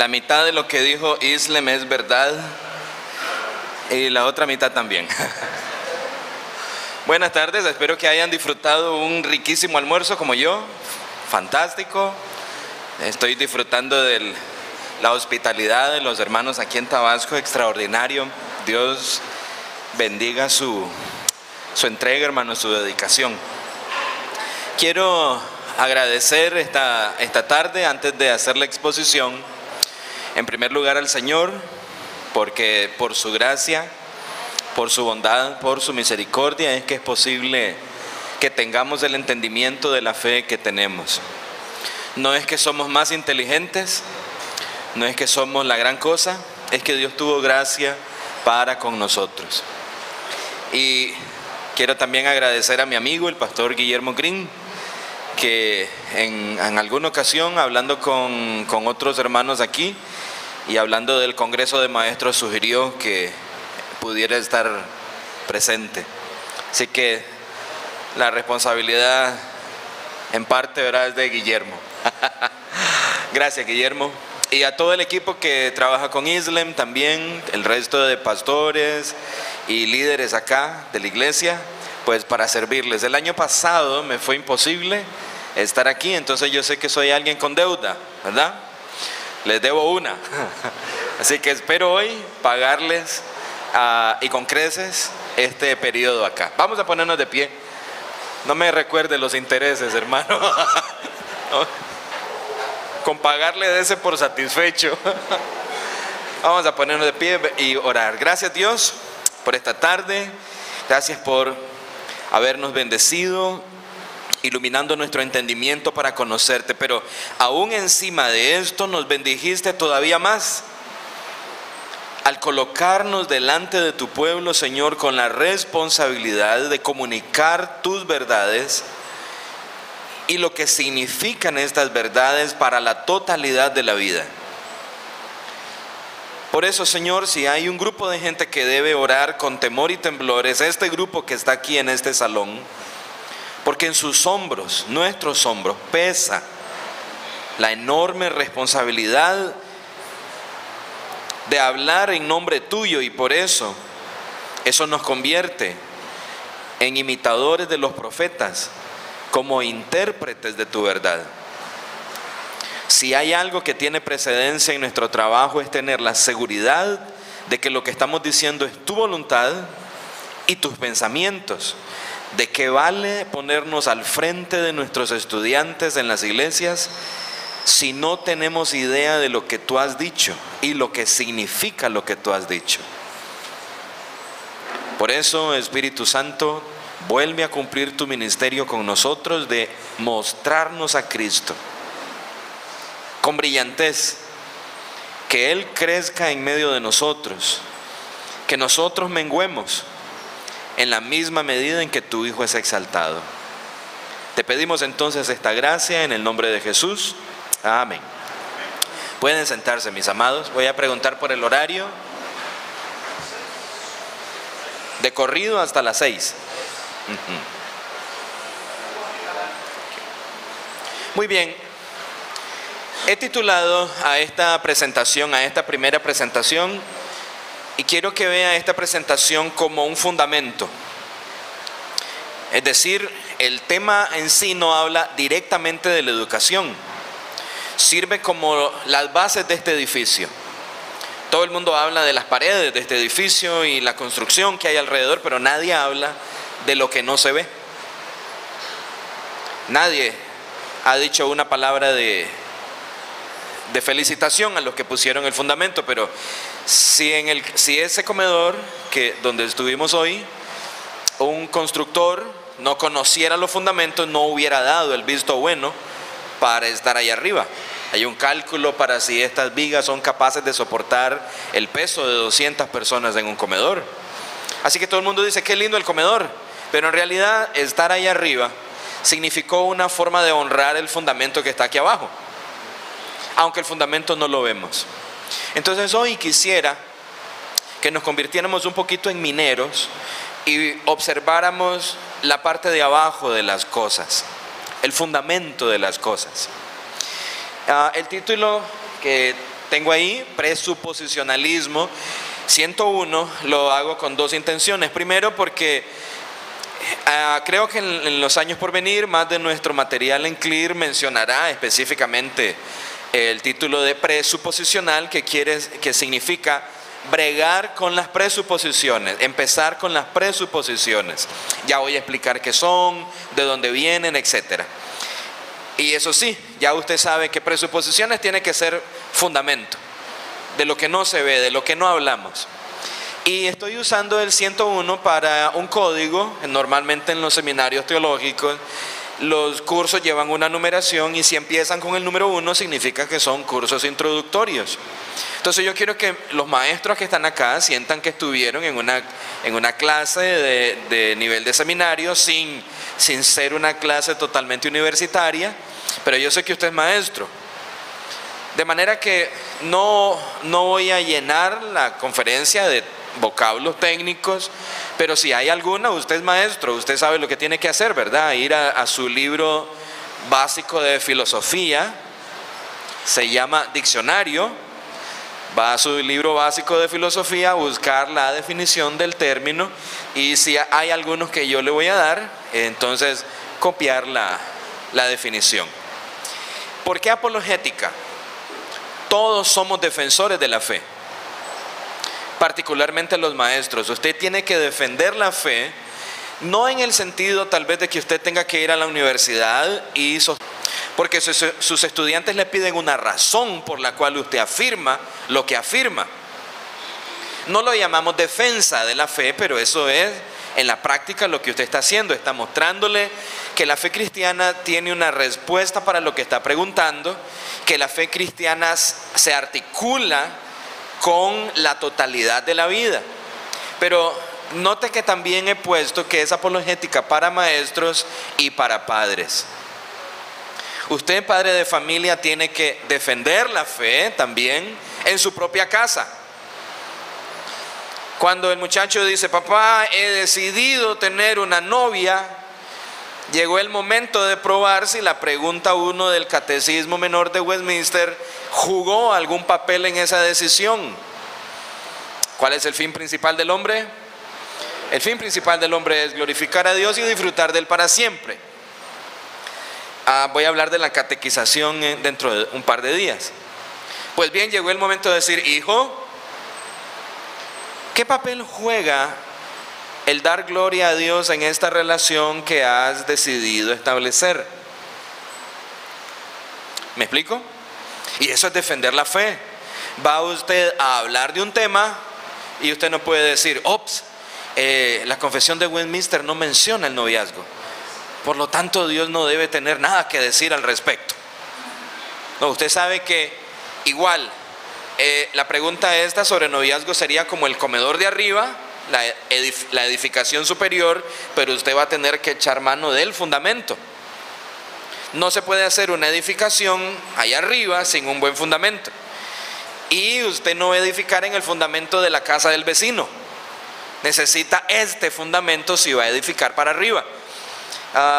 La mitad de lo que dijo Islem es verdad y la otra mitad también. Buenas tardes, espero que hayan disfrutado un riquísimo almuerzo como yo. Fantástico. Estoy disfrutando de la hospitalidad de los hermanos aquí en Tabasco, extraordinario. Dios bendiga su entrega, hermano, su dedicación. Quiero agradecer esta tarde, antes de hacer la exposición, en primer lugar al Señor, porque por su gracia, por su bondad, por su misericordia, es que es posible que tengamos el entendimiento de la fe que tenemos. No es que somos más inteligentes, no es que somos la gran cosa, es que Dios tuvo gracia para con nosotros. Y quiero también agradecer a mi amigo, el pastor Guillermo Green, que en alguna ocasión, hablando con otros hermanos aquí y hablando del Congreso de Maestros, sugirió que pudiera estar presente. Así que la responsabilidad en parte, ¿verdad?, es de Guillermo. Gracias, Guillermo. Y a todo el equipo que trabaja con Islem también, el resto de pastores y líderes acá de la iglesia, pues para servirles. El año pasado me fue imposible estar aquí, entonces yo sé que soy alguien con deuda, ¿verdad? Les debo una. Así que espero hoy pagarles y con creces este periodo acá. Vamos a ponernos de pie. No me recuerde los intereses, hermano. No. Con pagarle de ese por satisfecho. Vamos a ponernos de pie y orar. Gracias, Dios, por esta tarde. Gracias por habernos bendecido, iluminando nuestro entendimiento para conocerte. Pero aún encima de esto nos bendijiste todavía más al colocarnos delante de tu pueblo, Señor, con la responsabilidad de comunicar tus verdades y lo que significan estas verdades para la totalidad de la vida. Por eso, Señor, si hay un grupo de gente que debe orar con temor y temblores, este grupo que está aquí en este salón, porque en sus hombros, nuestros hombros, pesa la enorme responsabilidad de hablar en nombre tuyo, y por eso nos convierte en imitadores de los profetas, como intérpretes de tu verdad. Si hay algo que tiene precedencia en nuestro trabajo, es tener la seguridad de que lo que estamos diciendo es tu voluntad y tus pensamientos. ¿De qué vale ponernos al frente de nuestros estudiantes en las iglesias si no tenemos idea de lo que tú has dicho y lo que significa lo que tú has dicho? Por eso, Espíritu Santo, vuelve a cumplir tu ministerio con nosotros de mostrarnos a Cristo con brillantez, que Él crezca en medio de nosotros, que nosotros menguemos en la misma medida en que tu Hijo es exaltado. Te pedimos entonces esta gracia en el nombre de Jesús. Amén. Pueden sentarse, mis amados. Voy a preguntar por el horario. De corrido hasta las 6. Muy bien. He titulado a esta presentación, a esta primera presentación, y quiero que vea esta presentación como un fundamento. Es decir, el tema en sí no habla directamente de la educación. Sirve como las bases de este edificio. Todo el mundo habla de las paredes de este edificio y la construcción que hay alrededor, pero nadie habla de lo que no se ve. Nadie ha dicho una palabra de felicitación a los que pusieron el fundamento, pero si ese comedor donde estuvimos hoy, un constructor no conociera los fundamentos, no hubiera dado el visto bueno para estar ahí arriba. Hay un cálculo para si estas vigas son capaces de soportar el peso de 200 personas en un comedor. Así que todo el mundo dice, qué lindo el comedor, pero en realidad estar ahí arriba significó una forma de honrar el fundamento que está aquí abajo, aunque el fundamento no lo vemos. Entonces hoy quisiera que nos convirtiéramos un poquito en mineros y observáramos la parte de abajo de las cosas, el fundamento de las cosas. El título que tengo ahí presuposicionalismo 101, lo hago con dos intenciones. Primero, porque creo que en los años por venir, más de nuestro material en CLIR mencionará específicamente el título de presuposicional, que significa bregar con las presuposiciones, empezar con las presuposiciones. Ya voy a explicar qué son, de dónde vienen, etc. Y eso sí, ya usted sabe que presuposiciones tiene que ser fundamento de lo que no se ve, de lo que no hablamos. Y estoy usando el 101 para un código. Normalmente en los seminarios teológicos los cursos llevan una numeración, y si empiezan con el número 1 significa que son cursos introductorios. Entonces yo quiero que los maestros que están acá sientan que estuvieron en una clase de nivel de seminario, sin ser una clase totalmente universitaria, pero yo sé que usted es maestro. De manera que no voy a llenar la conferencia de vocablos técnicos, pero si hay alguna, usted es maestro, usted sabe lo que tiene que hacer, ¿verdad? Ir a su libro básico de filosofía, se llama diccionario, va a su libro básico de filosofía a buscar la definición del término, y si hay algunos que yo le voy a dar, entonces copiar la definición. ¿Por qué apologética? Todos somos defensores de la fe, particularmente los maestros. Usted tiene que defender la fe, no en el sentido tal vez de que usted tenga que ir a la universidad porque sus estudiantes le piden una razón por la cual usted afirma lo que afirma. No lo llamamos defensa de la fe, pero eso es en la práctica lo que usted está haciendo. Está mostrándole que la fe cristiana tiene una respuesta para lo que está preguntando, que la fe cristiana se articula con la totalidad de la vida. Pero note que también he puesto que es apologética para maestros y para padres. Usted, padre de familia, tiene que defender la fe también en su propia casa. Cuando el muchacho dice: papá, he decidido tener una novia, llegó el momento de probar si la pregunta 1 del Catecismo Menor de Westminster jugó algún papel en esa decisión. ¿Cuál es el fin principal del hombre? El fin principal del hombre es glorificar a Dios y disfrutar de Él para siempre. Voy a hablar de la catequización dentro de un par de días. Pues bien, llegó el momento de decir: hijo, ¿qué papel juega el dar gloria a Dios en esta relación que has decidido establecer? ¿Me explico? Y eso es defender la fe. Va usted a hablar de un tema y usted no puede decir: ops, la confesión de Westminster no menciona el noviazgo, por lo tanto Dios no debe tener nada que decir al respecto. No, usted sabe que igual la pregunta esta sobre noviazgo sería como el comedor de arriba, la edificación superior, pero usted va a tener que echar mano del fundamento. No se puede hacer una edificación allá arriba sin un buen fundamento. Y usted no va a edificar en el fundamento de la casa del vecino. Necesita este fundamento si va a edificar para arriba.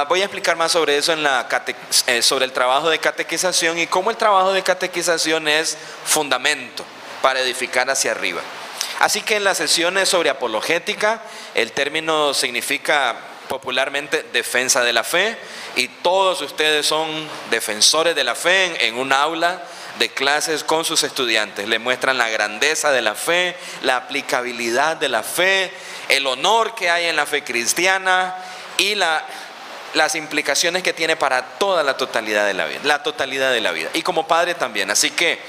Voy a explicar más sobre eso sobre el trabajo de catequización y cómo el trabajo de catequización es fundamento para edificar hacia arriba. Así que en las sesiones sobre apologética, el término significa popularmente defensa de la fe, y todos ustedes son defensores de la fe en un aula de clases con sus estudiantes. Le muestran la grandeza de la fe, la aplicabilidad de la fe, el honor que hay en la fe cristiana y las implicaciones que tiene para toda la totalidad de la vida, y como padre también. Así que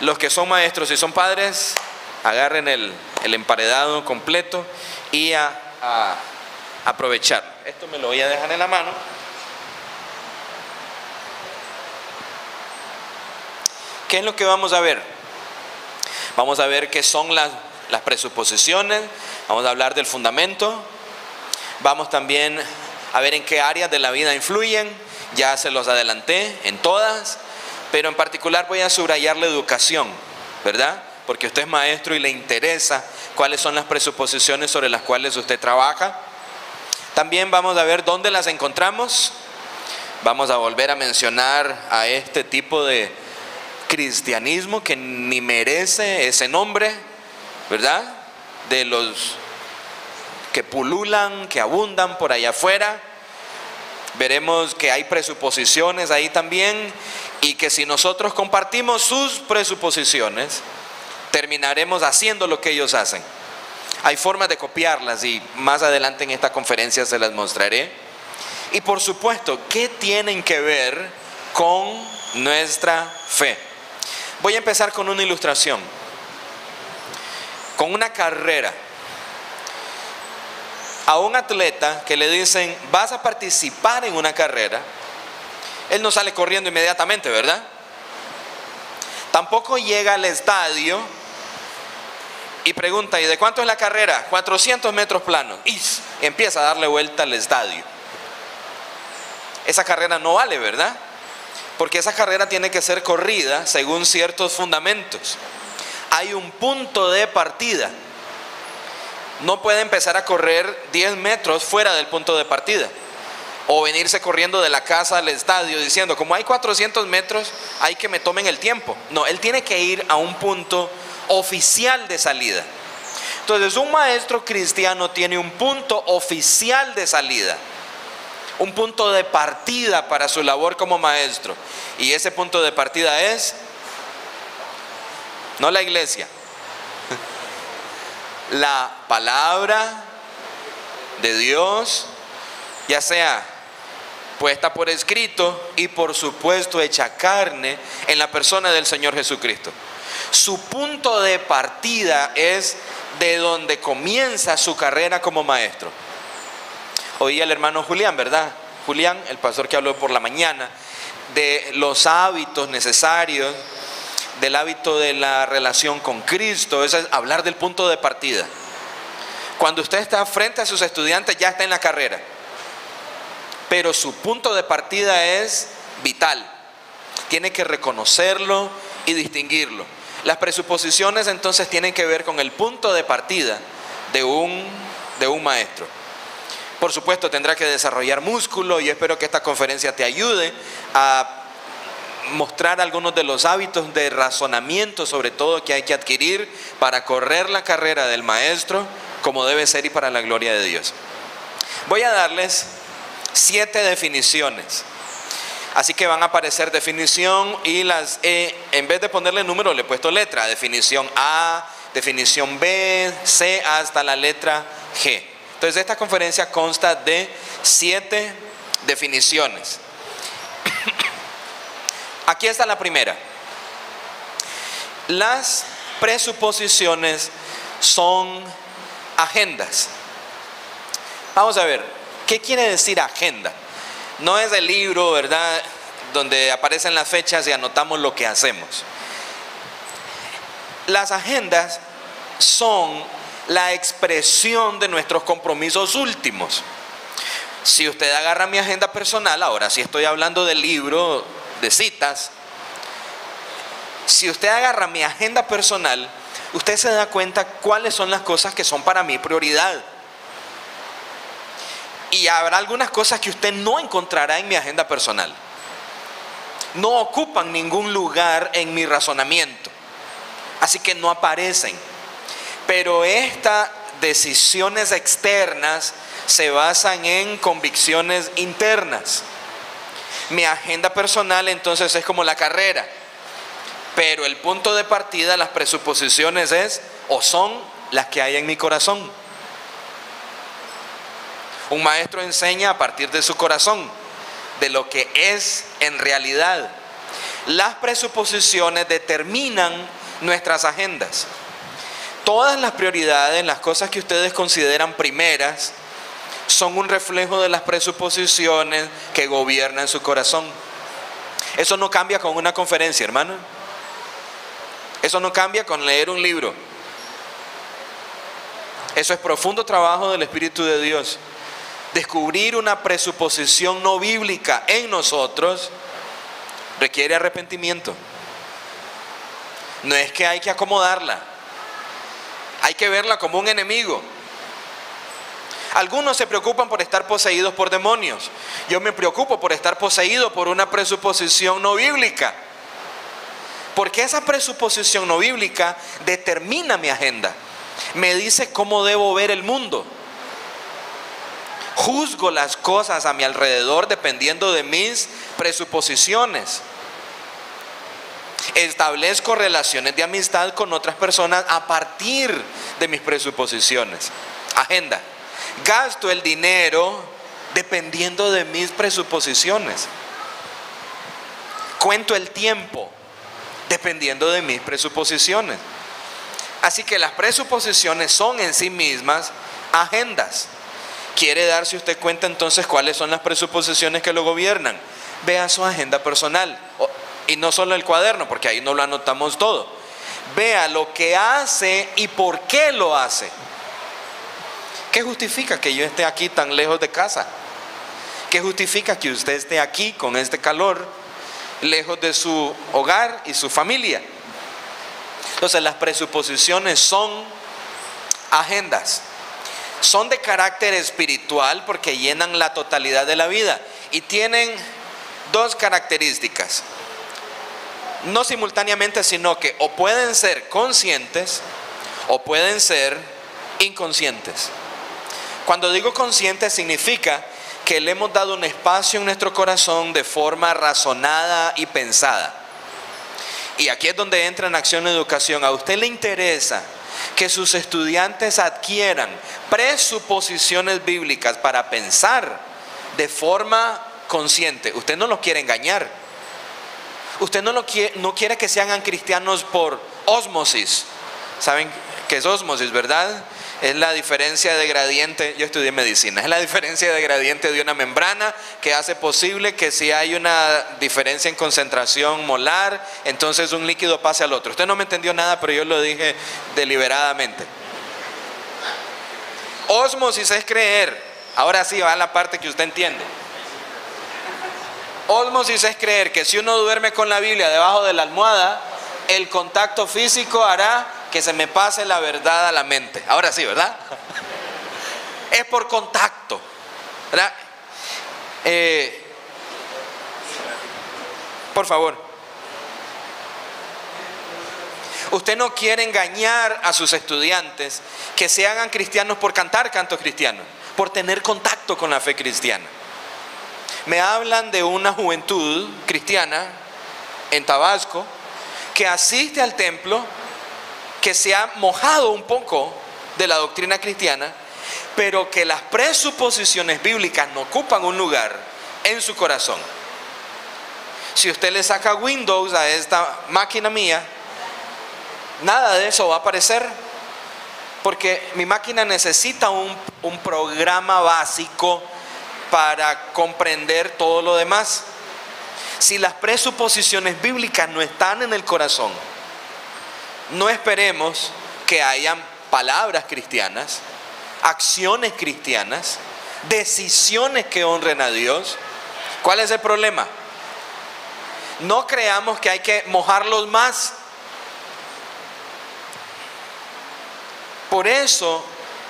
los que son maestros y son padres, agarren el emparedado completo y a aprovechar. Esto me lo voy a dejar en la mano. ¿Qué es lo que vamos a ver? Vamos a ver qué son las presuposiciones, vamos a hablar del fundamento, vamos también a ver en qué áreas de la vida influyen. Ya se los adelanté en todas, pero en particular voy a subrayar la educación, ¿verdad? Porque usted es maestro y le interesa cuáles son las presuposiciones sobre las cuales usted trabaja. También vamos a ver dónde las encontramos. Vamos a volver a mencionar a este tipo de cristianismo que ni merece ese nombre, ¿verdad? De los que pululan, que abundan por allá afuera. Veremos que hay presuposiciones ahí también, y que si nosotros compartimos sus presuposiciones, terminaremos haciendo lo que ellos hacen. Hay formas de copiarlas y más adelante en esta conferencia se las mostraré. Y por supuesto, ¿qué tienen que ver con nuestra fe? Voy a empezar con una ilustración, con una carrera. A un atleta que le dicen, vas a participar en una carrera, él no sale corriendo inmediatamente, ¿verdad? Tampoco llega al estadio y pregunta, ¿y de cuánto es la carrera? 400 metros planos. Y empieza a darle vuelta al estadio. Esa carrera no vale, ¿verdad? Porque esa carrera tiene que ser corrida según ciertos fundamentos. Hay un punto de partida. No puede empezar a correr 10 metros fuera del punto de partida, o venirse corriendo de la casa al estadio diciendo, como hay 400 metros, hay que me tomen el tiempo. No, él tiene que ir a un punto oficial de salida. Entonces, un maestro cristiano tiene un punto oficial de salida, un punto de partida para su labor como maestro. Y ese punto de partida es, no la iglesia, la palabra de Dios, ya sea puesta por escrito y por supuesto hecha carne en la persona del Señor Jesucristo. Su punto de partida es de donde comienza su carrera como maestro. Oí al hermano Julián, ¿verdad? Julián, el pastor que habló por la mañana, de los hábitos necesarios, del hábito de la relación con Cristo. Eso es hablar del punto de partida. Cuando usted está frente a sus estudiantes, ya está en la carrera, pero su punto de partida es vital. Tiene que reconocerlo y distinguirlo. Las presuposiciones entonces tienen que ver con el punto de partida de un maestro. Por supuesto, tendrá que desarrollar músculo, y espero que esta conferencia te ayude a mostrar algunos de los hábitos de razonamiento, sobre todo, que hay que adquirir para correr la carrera del maestro como debe ser y para la gloria de Dios. Voy a darles 7 definiciones. Así que van a aparecer definición y las en vez de ponerle número le he puesto letra. Definición A, definición B, C hasta la letra G. Entonces esta conferencia consta de 7 definiciones. Aquí está la primera. Las presuposiciones son agendas. Vamos a ver, ¿qué quiere decir agenda? No es el libro, ¿verdad?, donde aparecen las fechas y anotamos lo que hacemos. Las agendas son la expresión de nuestros compromisos últimos. Si usted agarra mi agenda personal, ahora sí estoy hablando del libro de citas. Si usted agarra mi agenda personal, usted se da cuenta cuáles son las cosas que son para mí prioridad. Y habrá algunas cosas que usted no encontrará en mi agenda personal. No ocupan ningún lugar en mi razonamiento, así que no aparecen. Pero estas decisiones externas se basan en convicciones internas. Mi agenda personal entonces es como la carrera, pero el punto de partida, las presuposiciones es o son las que hay en mi corazón. Un maestro enseña a partir de su corazón, de lo que es en realidad. Las presuposiciones determinan nuestras agendas. Todas las prioridades, las cosas que ustedes consideran primeras, son un reflejo de las presuposiciones que gobiernan su corazón. Eso no cambia con una conferencia, hermano. Eso no cambia con leer un libro. Eso es profundo trabajo del Espíritu de Dios. Descubrir una presuposición no bíblica en nosotros requiere arrepentimiento. No es que hay que acomodarla, hay que verla como un enemigo. Algunos se preocupan por estar poseídos por demonios. Yo me preocupo por estar poseído por una presuposición no bíblica. Porque esa presuposición no bíblica determina mi agenda. Me dice cómo debo ver el mundo. Juzgo las cosas a mi alrededor dependiendo de mis presuposiciones. Establezco relaciones de amistad con otras personas a partir de mis presuposiciones. Agenda. Gasto el dinero dependiendo de mis presuposiciones. Cuento el tiempo dependiendo de mis presuposiciones. Así que las presuposiciones son en sí mismas agendas. ¿Quiere darse usted cuenta entonces cuáles son las presuposiciones que lo gobiernan? Vea su agenda personal. Y no solo el cuaderno, porque ahí no lo anotamos todo. Vea lo que hace y por qué lo hace. ¿Qué justifica que yo esté aquí tan lejos de casa? ¿Qué justifica que usted esté aquí con este calor, lejos de su hogar y su familia? Entonces las presuposiciones son agendas. Son de carácter espiritual porque llenan la totalidad de la vida y tienen dos características. No simultáneamente, sino que o pueden ser conscientes o pueden ser inconscientes. Cuando digo conscientes significa que le hemos dado un espacio en nuestro corazón de forma razonada y pensada. Y aquí es donde entra en acción la educación. A usted le interesa que sus estudiantes adquieran presuposiciones bíblicas para pensar de forma consciente. Usted no los quiere engañar. Usted no quiere que se hagan cristianos por ósmosis. ¿Saben qué es ósmosis, verdad? Es la diferencia de gradiente, yo estudié medicina, es la diferencia de gradiente de una membrana que hace posible que si hay una diferencia en concentración molar, entonces un líquido pase al otro. Usted no me entendió nada, pero yo lo dije deliberadamente. Ósmosis es creer. Ahora sí va la parte que usted entiende. Ósmosis es creer que si uno duerme con la Biblia debajo de la almohada, el contacto físico hará que se me pase la verdad a la mente. Ahora sí, ¿verdad? Es por contacto, ¿verdad? Por favor. Usted no quiere engañar a sus estudiantes que se hagan cristianos por cantar cantos cristianos, por tener contacto con la fe cristiana. Me hablan de una juventud cristiana en Tabasco que asiste al templo, que se ha mojado un poco de la doctrina cristiana, pero que las presuposiciones bíblicas no ocupan un lugar en su corazón. Si usted le saca Windows a esta máquina mía, nada de eso va a aparecer, porque mi máquina necesita un programa básico para comprender todo lo demás. Si las presuposiciones bíblicas no están en el corazón, no esperemos que hayan palabras cristianas, acciones cristianas, decisiones que honren a Dios. ¿Cuál es el problema? No creamos que hay que mojarlos más. Por eso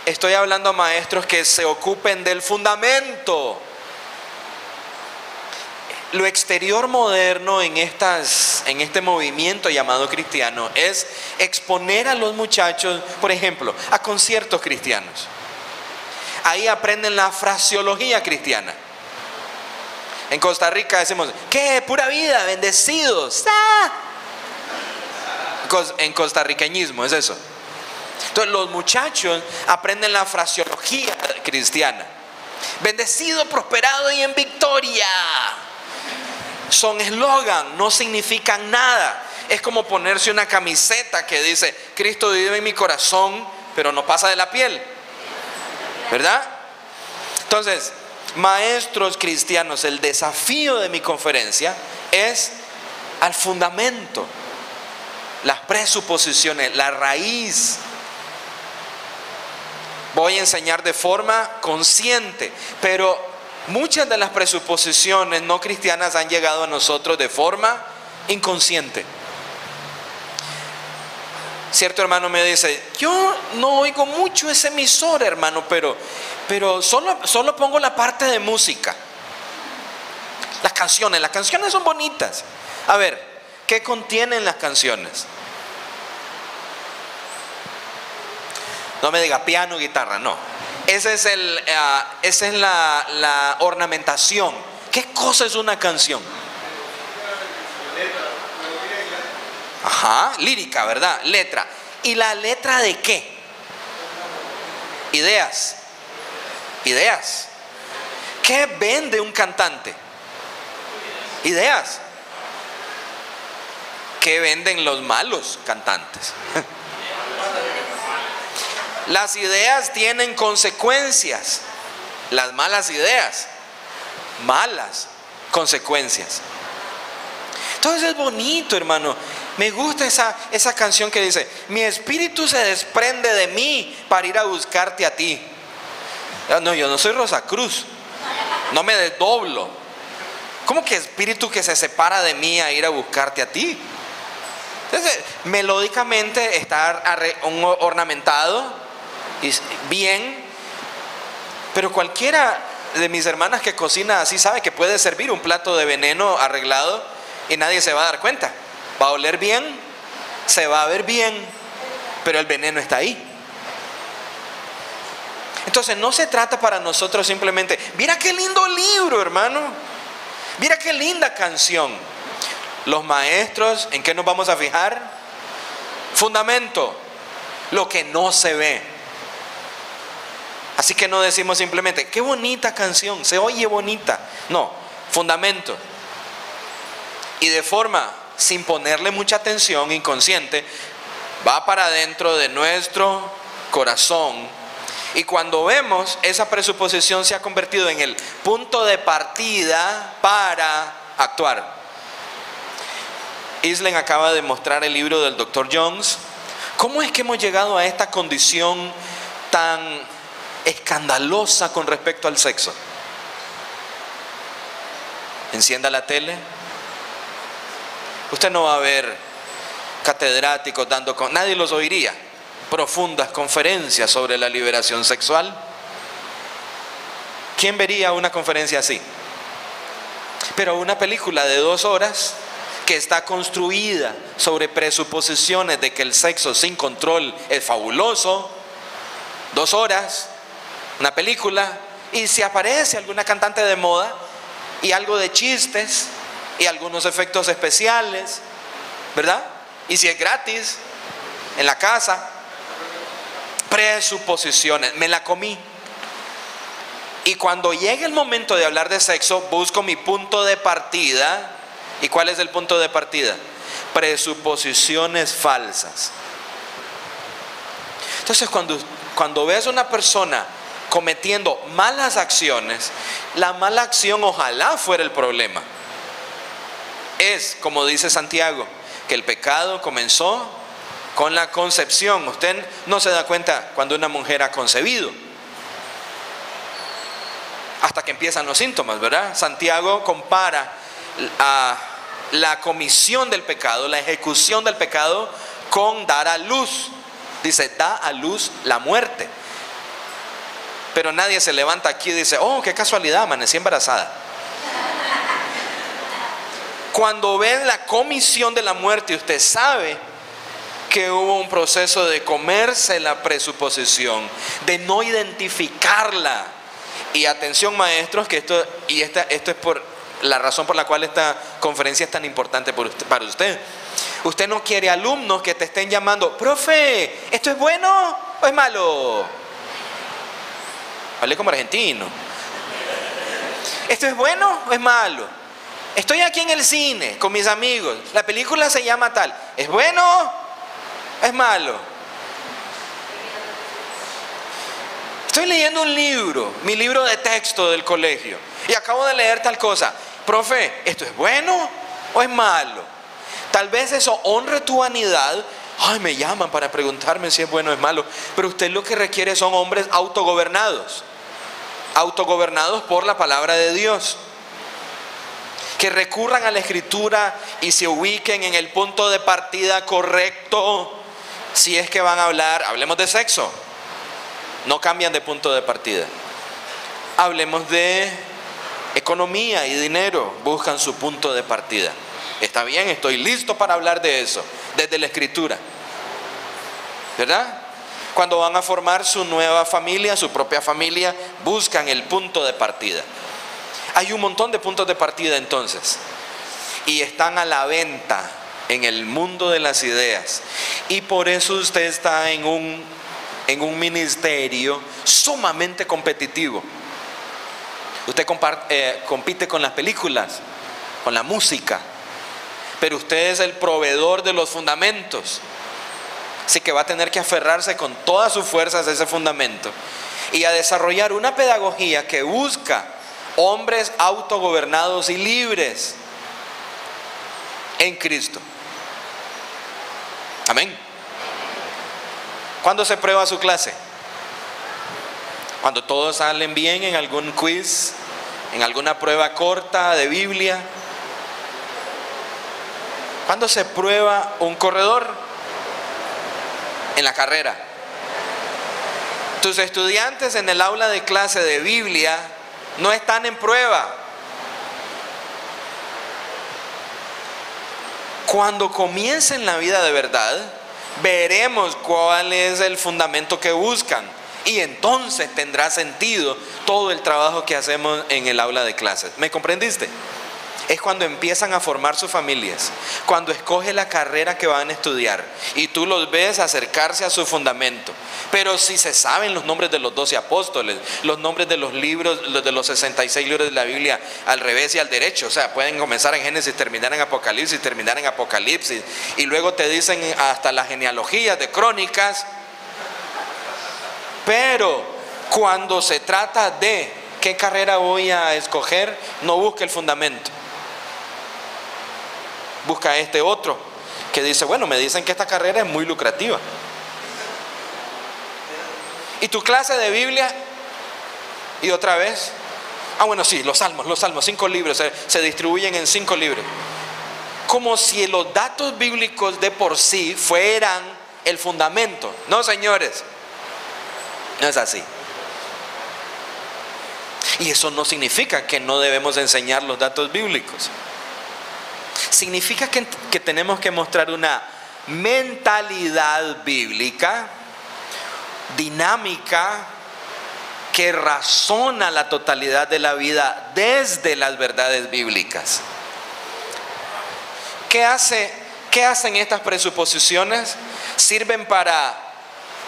estoy hablando a maestros que se ocupen del fundamento. Lo exterior moderno en este movimiento llamado cristiano es exponer a los muchachos, por ejemplo, a conciertos cristianos. Ahí aprenden la fraseología cristiana. En Costa Rica decimos, ¿qué? Pura vida, bendecidos. ¡Ah! En costarriqueñismo es eso. Entonces los muchachos aprenden la fraseología cristiana. Bendecido, prosperado y en victoria. Son eslogan, no significan nada. Es como ponerse una camiseta que dice, Cristo vive en mi corazón, pero no pasa de la piel, ¿verdad? Entonces, maestros cristianos, el desafío de mi conferencia es al fundamento, las presuposiciones, la raíz. Voy a enseñar de forma consciente, pero muchas de las presuposiciones no cristianas han llegado a nosotros de forma inconsciente. Cierto hermano me dice, yo no oigo mucho ese emisor, hermano, pero solo pongo la parte de música. Las canciones son bonitas. A ver, ¿Qué contienen las canciones? No me diga piano, guitarra, no. Esa es la ornamentación. ¿Qué cosa es una canción? Ajá, lírica, ¿verdad? Letra. ¿Y la letra de qué? Ideas. Ideas. ¿Qué vende un cantante? Ideas. ¿Qué venden los malos cantantes? Las ideas tienen consecuencias. Las malas ideas, malas consecuencias. Entonces es bonito, hermano. Me gusta esa canción que dice: mi espíritu se desprende de mí para ir a buscarte a ti. No, yo no soy Rosa Cruz. No me desdoblo. ¿Cómo que espíritu que se separa de mí a ir a buscarte a ti? Entonces, melódicamente está ornamentado y bien, pero cualquiera de mis hermanas que cocina así sabe que puede servir un plato de veneno arreglado y nadie se va a dar cuenta. Va a oler bien, se va a ver bien, pero el veneno está ahí. Entonces no se trata para nosotros simplemente, mira qué lindo libro, hermano, mira qué linda canción. Los maestros, ¿en qué nos vamos a fijar? Fundamento, lo que no se ve. Así que no decimos simplemente, qué bonita canción, se oye bonita. No, fundamento. Y de forma, sin ponerle mucha atención, inconsciente, va para adentro de nuestro corazón. Y cuando vemos, esa presuposición se ha convertido en el punto de partida para actuar. Islen acaba de mostrar el libro del Dr. Jones. ¿Cómo es que hemos llegado a esta condición tan escandalosa con respecto al sexo? Encienda la tele. Usted no va a ver catedráticos dando, nadie los oiría, profundas conferencias sobre la liberación sexual. ¿Quién vería una conferencia así? Pero una película de 2 horas que está construida sobre presuposiciones de que el sexo sin control es fabuloso. 2 horas, una película, y si aparece alguna cantante de moda y algo de chistes y algunos efectos especiales, ¿verdad? Y si es gratis, en la casa, presuposiciones, me la comí. Y cuando llegue el momento de hablar de sexo, busco mi punto de partida. ¿Y cuál es el punto de partida? Presuposiciones falsas. Entonces cuando ves a una persona cometiendo malas acciones, la mala acción ojalá fuera el problema. Es, como dice Santiago, que el pecado comenzó con la concepción. Usted no se da cuenta cuando una mujer ha concebido, hasta que empiezan los síntomas, ¿verdad? Santiago compara a la comisión del pecado, la ejecución del pecado, con dar a luz. Dice, da a luz la muerte. Pero nadie se levanta aquí y dice, oh, qué casualidad, amanecí embarazada. Cuando ven la comisión de la muerte, usted sabe que hubo un proceso de comerse la presuposición, de no identificarla. Y atención, maestros, que esto es por la razón por la cual esta conferencia es tan importante para usted. Usted no quiere alumnos que te estén llamando, profe, ¿esto es bueno o es malo? Hablé como argentino. ¿Esto es bueno o es malo? Estoy aquí en el cine con mis amigos, la película se llama tal, ¿es bueno o es malo? Estoy leyendo un libro, mi libro de texto del colegio, y acabo de leer tal cosa. Profe, ¿esto es bueno o es malo? Tal vez eso honre tu vanidad. Ay, me llaman para preguntarme si es bueno o es malo. Pero usted lo que requiere son hombres autogobernados. Autogobernados por la palabra de Dios. Que recurran a la Escritura y se ubiquen en el punto de partida correcto. Si es que van a hablar, hablemos de sexo. No cambian de punto de partida. Hablemos de economía y dinero, buscan su punto de partida. Está bien, estoy listo para hablar de eso, desde la Escritura, ¿verdad? Cuando van a formar su nueva familia, su propia familia, buscan el punto de partida. Hay un montón de puntos de partida entonces, y están a la venta en el mundo de las ideas. Y por eso usted está en un ministerio sumamente competitivo. Usted compite con las películas, con la música, pero usted es el proveedor de los fundamentos. Así que va a tener que aferrarse con todas sus fuerzas a ese fundamento y a desarrollar una pedagogía que busca hombres autogobernados y libres en Cristo. Amén. ¿Cuándo se prueba su clase? Cuando todos salen bien en algún quiz, en alguna prueba corta de Biblia. ¿Cuándo se prueba un corredor? En la carrera. Tus estudiantes en el aula de clase de Biblia no están en prueba. Cuando comiencen la vida de verdad, veremos cuál es el fundamento que buscan. Y entonces tendrá sentido todo el trabajo que hacemos en el aula de clases. ¿Me comprendiste? Es cuando empiezan a formar sus familias, cuando escoge la carrera que van a estudiar y tú los ves acercarse a su fundamento. Pero si se saben los nombres de los 12 apóstoles, los nombres de los libros, de los 66 libros de la Biblia al revés y al derecho, o sea, pueden comenzar en Génesis, terminar en Apocalipsis, terminar en Apocalipsis, y luego te dicen hasta las genealogías de Crónicas. Pero cuando se trata de qué carrera voy a escoger, no busca el fundamento. Busca este otro que dice, bueno, me dicen que esta carrera es muy lucrativa. ¿Y tu clase de Biblia? Y otra vez, bueno, sí, los salmos, 5 libros, se distribuyen en 5 libros. Como si los datos bíblicos de por sí fueran el fundamento. No, señores, no es así. Y eso no significa que no debemos enseñar los datos bíblicos. Significa que tenemos que mostrar una mentalidad bíblica, dinámica, que razona la totalidad de la vida desde las verdades bíblicas. ¿Qué hacen estas presuposiciones? Sirven para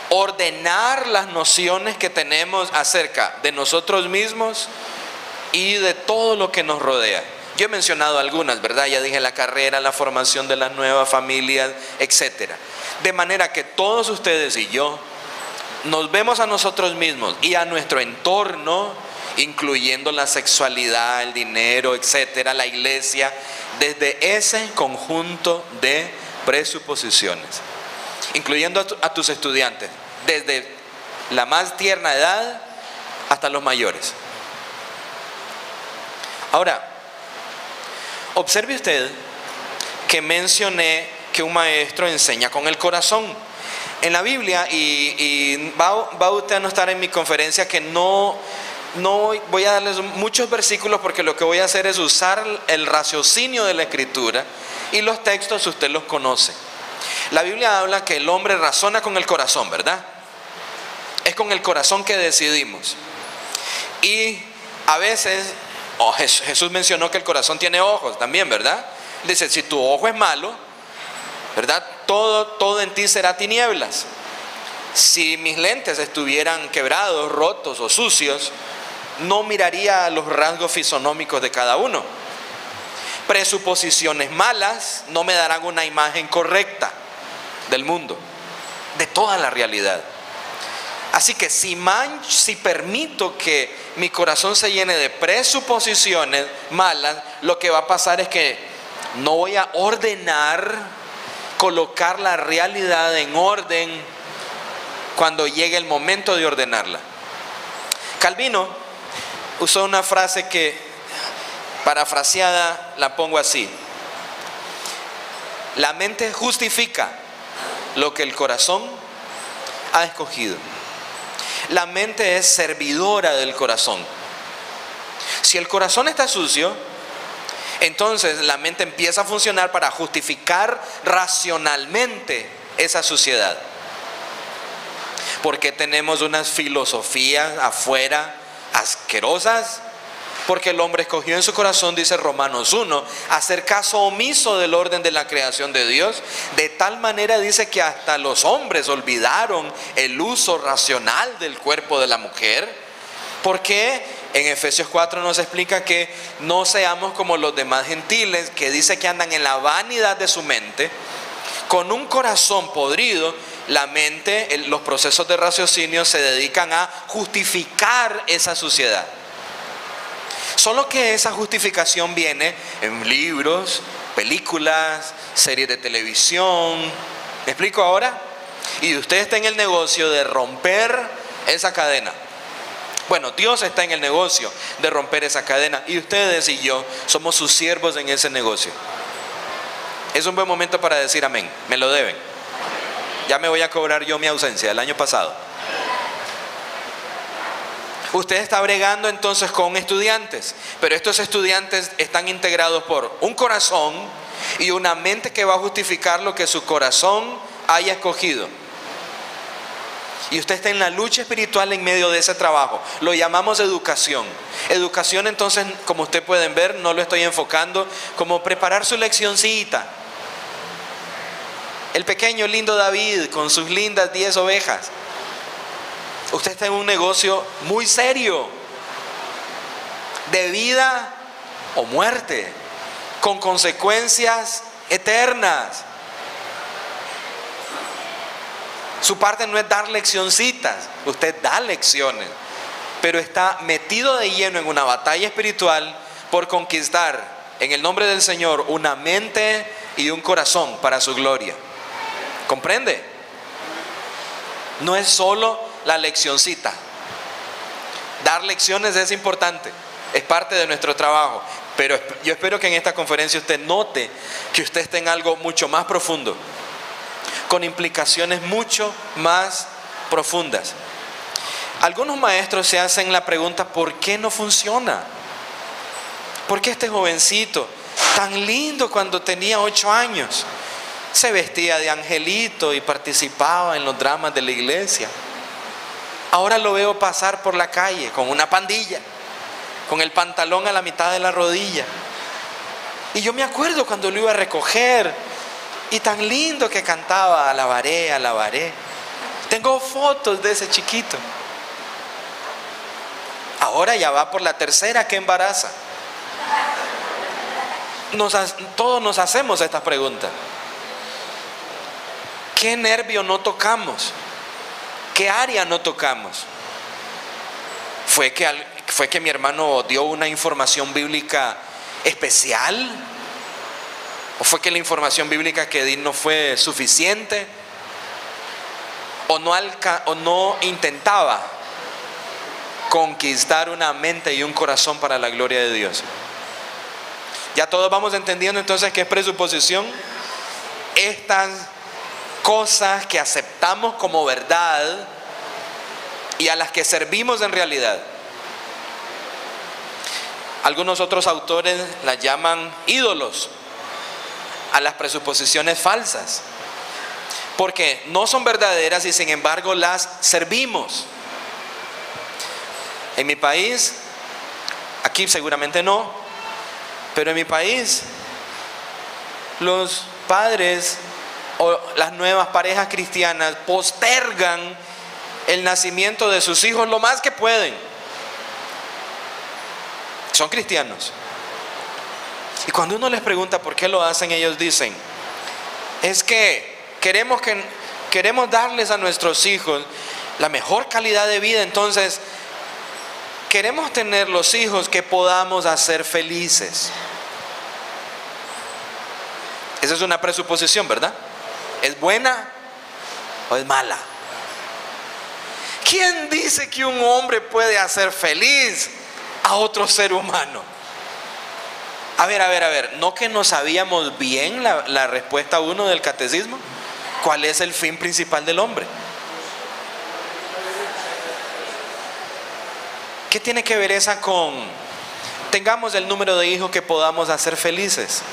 ordenar las nociones que tenemos acerca de nosotros mismos y de todo lo que nos rodea. Yo he mencionado algunas, ¿verdad? Ya dije la carrera, la formación de las nuevas familias, etc. De manera que todos ustedes y yo nos vemos a nosotros mismos y a nuestro entorno, incluyendo la sexualidad, el dinero, etc., la iglesia, desde ese conjunto de presuposiciones, incluyendo a tus estudiantes, desde la más tierna edad hasta los mayores. Ahora, observe usted que mencioné que un maestro enseña con el corazón. En la Biblia, y va usted a notar en mi conferencia que no voy a darles muchos versículos, porque lo que voy a hacer es usar el raciocinio de la Escritura, y los textos usted los conoce. La Biblia habla que el hombre razona con el corazón, ¿verdad? Es con el corazón que decidimos. Y a veces, Jesús mencionó que el corazón tiene ojos también, ¿verdad? Dice, si tu ojo es malo, ¿verdad? Todo en ti será tinieblas. Si mis lentes estuvieran quebrados, rotos o sucios, no miraría los rasgos fisonómicos de cada uno. Presuposiciones malas no me darán una imagen correcta del mundo, de toda la realidad. Así que si permito que mi corazón se llene de presuposiciones malas, lo que va a pasar es que no voy a colocar la realidad en orden cuando llegue el momento de ordenarla. Calvino usó una frase que, parafraseada, la pongo así: la mente justifica lo que el corazón ha escogido. La mente es servidora del corazón. Si el corazón está sucio, Entonces la mente empieza a funcionar para justificar racionalmente esa suciedad. Porque tenemos unas filosofías afuera asquerosas. Porque el hombre escogió en su corazón, dice Romanos 1, hacer caso omiso del orden de la creación de Dios. De tal manera dice que hasta los hombres olvidaron el uso racional del cuerpo de la mujer. Porque en Efesios 4 nos explica que no seamos como los demás gentiles, que dice que andan en la vanidad de su mente, con un corazón podrido. La mente, los procesos de raciocinio se dedican a justificar esa suciedad. Solo que esa justificación viene en libros, películas, series de televisión. ¿Me explico ahora? Y usted está en el negocio de romper esa cadena. Bueno, Dios está en el negocio de romper esa cadena. Y ustedes y yo somos sus siervos en ese negocio. Es un buen momento para decir amén. Me lo deben. Ya me voy a cobrar yo mi ausencia del año pasado. Usted está bregando entonces con estudiantes, pero estos estudiantes están integrados por un corazón y una mente que va a justificar lo que su corazón haya escogido. Y usted está en la lucha espiritual en medio de ese trabajo. Lo llamamos educación. Educación entonces, como ustedes pueden ver, no lo estoy enfocando como preparar su leccioncita. El pequeño lindo David con sus lindas 10 ovejas. Usted está en un negocio muy serio, de vida o muerte, con consecuencias eternas. Su parte no es dar leccioncitas, usted da lecciones, pero está metido de lleno en una batalla espiritual por conquistar en el nombre del Señor una mente y un corazón para su gloria. ¿Comprende? No es solo la leccioncita. Dar lecciones es importante, es parte de nuestro trabajo, pero yo espero que en esta conferencia usted note que usted está en algo mucho más profundo, con implicaciones mucho más profundas. Algunos maestros se hacen la pregunta: ¿por qué no funciona? ¿Por qué este jovencito tan lindo cuando tenía 8 años se vestía de angelito y participaba en los dramas de la iglesia? Ahora lo veo pasar por la calle con una pandilla, con el pantalón a la mitad de la rodilla. Y yo me acuerdo cuando lo iba a recoger y tan lindo que cantaba: alabaré, alabaré. Tengo fotos de ese chiquito. Ahora ya va por la tercera que embaraza. Todos nos hacemos estas preguntas. ¿Qué nervio no tocamos? ¿Qué área no tocamos? ¿Fue que mi hermano dio una información bíblica especial? ¿O fue que la información bíblica que di no fue suficiente? ¿O no intentaba conquistar una mente y un corazón para la gloria de Dios? Ya todos vamos entendiendo entonces qué es presuposición. Estas cosas que aceptamos como verdad y a las que servimos en realidad. Algunos otros autores las llaman ídolos a las presuposiciones falsas, porque no son verdaderas y sin embargo las servimos. En mi país, aquí seguramente no, pero en mi país los padres o las nuevas parejas cristianas postergan el nacimiento de sus hijos lo más que pueden. Son cristianos. Y cuando uno les pregunta por qué lo hacen, ellos dicen: es que queremos darles a nuestros hijos la mejor calidad de vida, entonces queremos tener los hijos que podamos hacer felices. Esa es una presuposición, ¿verdad? ¿Es buena o es mala? ¿Quién dice que un hombre puede hacer feliz a otro ser humano? A ver, ¿no que no sabíamos bien la respuesta 1 del catecismo? ¿Cuál es el fin principal del hombre? ¿Qué tiene que ver esa con tengamos el número de hijos que podamos hacer felices.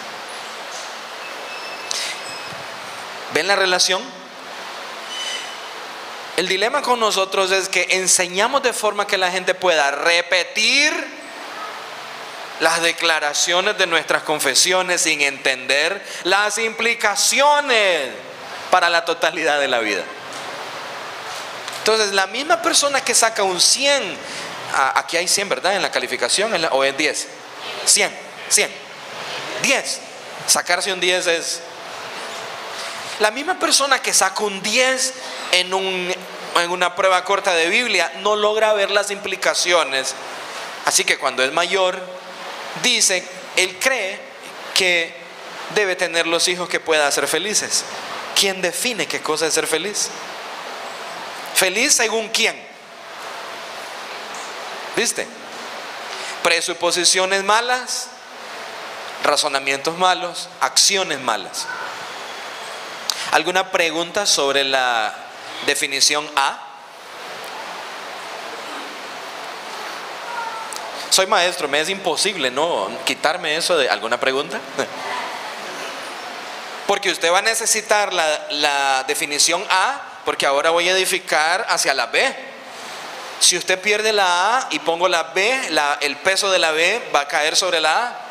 ¿Ven la relación? El dilema con nosotros es que enseñamos de forma que la gente pueda repetir las declaraciones de nuestras confesiones sin entender las implicaciones para la totalidad de la vida. Entonces, la misma persona que saca un 100, aquí hay 100, ¿verdad? En la calificación, o es 10. 100, 10. Sacarse un 10 es... La misma persona que saca un 10 en una prueba corta de Biblia no logra ver las implicaciones. Así que cuando es mayor, dice, él cree que debe tener los hijos que pueda hacer felices. ¿Quién define qué cosa es ser feliz? ¿Feliz según quién? ¿Viste? Presuposiciones malas, razonamientos malos, acciones malas. ¿Alguna pregunta sobre la definición A? Soy maestro, me es imposible no quitarme eso de alguna pregunta. Porque usted va a necesitar la definición A, porque ahora voy a edificar hacia la B. Si usted pierde la A y pongo la B, el peso de la B va a caer sobre la A.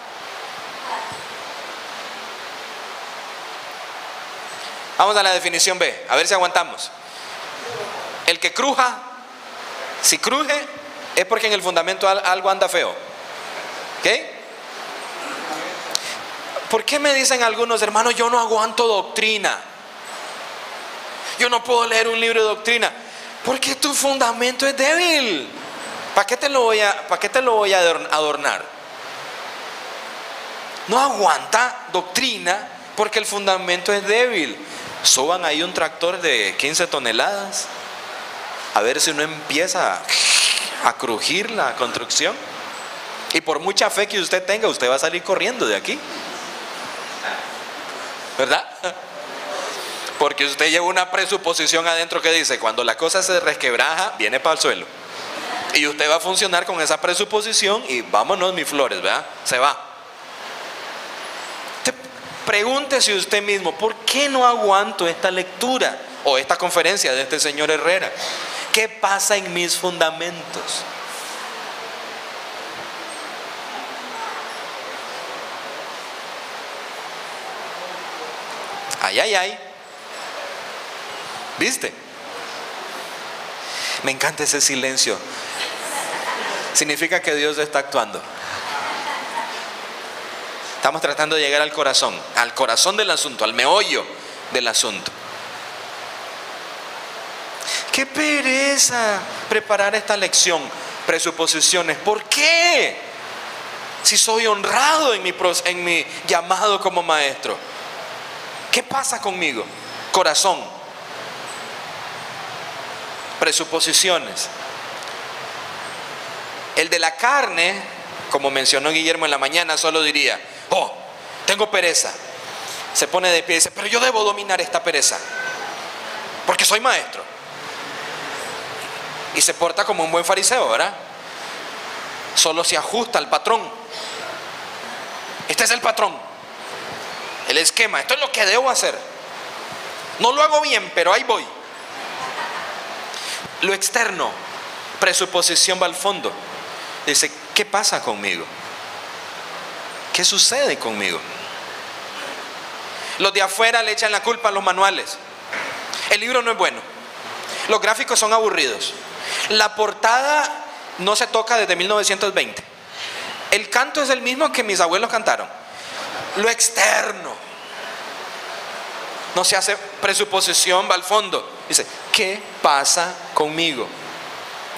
Vamos a la definición B, a ver si aguantamos. El que cruja, si cruje, es porque en el fundamento algo anda feo. ¿Ok? ¿Por qué me dicen algunos hermanos, yo no aguanto doctrina? Yo no puedo leer un libro de doctrina. Porque tu fundamento es débil. ¿Para qué te lo voy a adornar? No aguanta doctrina porque el fundamento es débil. Suban ahí un tractor de 15 toneladas. A ver si no empieza a crujir la construcción. Y por mucha fe que usted tenga, usted va a salir corriendo de aquí. ¿Verdad? Porque usted lleva una presuposición adentro que dice, cuando la cosa se resquebraja, viene para el suelo. Y usted va a funcionar con esa presuposición y vámonos mis flores, ¿verdad? Se va. Pregúntese usted mismo, ¿por qué no aguanto esta lectura o esta conferencia de este señor Herrera? ¿Qué pasa en mis fundamentos? Ay, ay, ay. ¿Viste? Me encanta ese silencio. Significa que Dios está actuando. Estamos tratando de llegar al corazón del asunto, al meollo del asunto. Qué pereza preparar esta lección, presuposiciones. ¿Por qué? Si soy honrado en mi llamado como maestro. ¿Qué pasa conmigo? Corazón. Presuposiciones. El de la carne, como mencionó Guillermo en la mañana, solo diría, oh, tengo pereza. Se pone de pie y dice, pero yo debo dominar esta pereza, porque soy maestro. Y se porta como un buen fariseo, ¿verdad? Solo se ajusta al patrón. Este es el patrón, el esquema, esto es lo que debo hacer. No lo hago bien, pero ahí voy. Lo externo, presuposición va al fondo. Dice, ¿qué pasa conmigo? ¿Qué sucede conmigo? Los de afuera le echan la culpa a los manuales. El libro no es bueno. Los gráficos son aburridos. La portada no se toca desde 1920. El canto es el mismo que mis abuelos cantaron. Lo externo. No se hace presuposición, va al fondo. Dice, ¿qué pasa conmigo?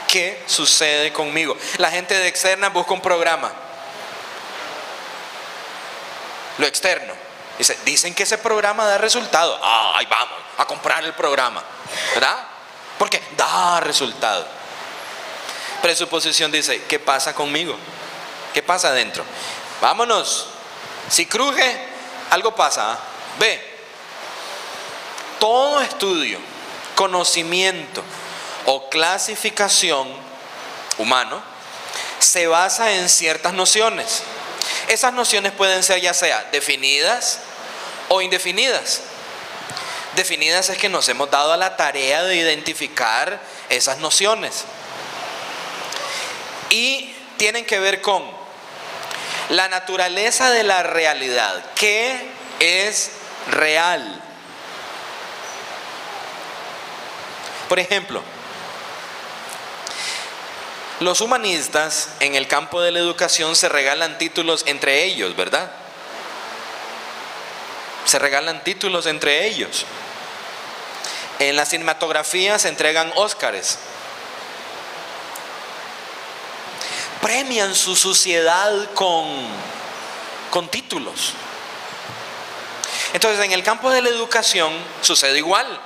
¿Qué sucede conmigo? La gente de externa busca un programa. Lo externo. Dice, dicen que ese programa da resultado. Ahí vamos a comprar el programa, ¿verdad? Porque da resultado. Presuposición dice, ¿qué pasa conmigo? ¿Qué pasa adentro? Vámonos. Si cruje, algo pasa. Ve. Todo estudio, conocimiento o clasificación humano se basa en ciertas nociones. Esas nociones pueden ser ya sea definidas o indefinidas. Definidas es que nos hemos dado a la tarea de identificar esas nociones. Y tienen que ver con la naturaleza de la realidad. ¿Qué es real? Por ejemplo, los humanistas en el campo de la educación se regalan títulos entre ellos, ¿verdad? Se regalan títulos entre ellos. En la cinematografía se entregan Óscares. Premian su suciedad con títulos. Entonces, en el campo de la educación sucede igual.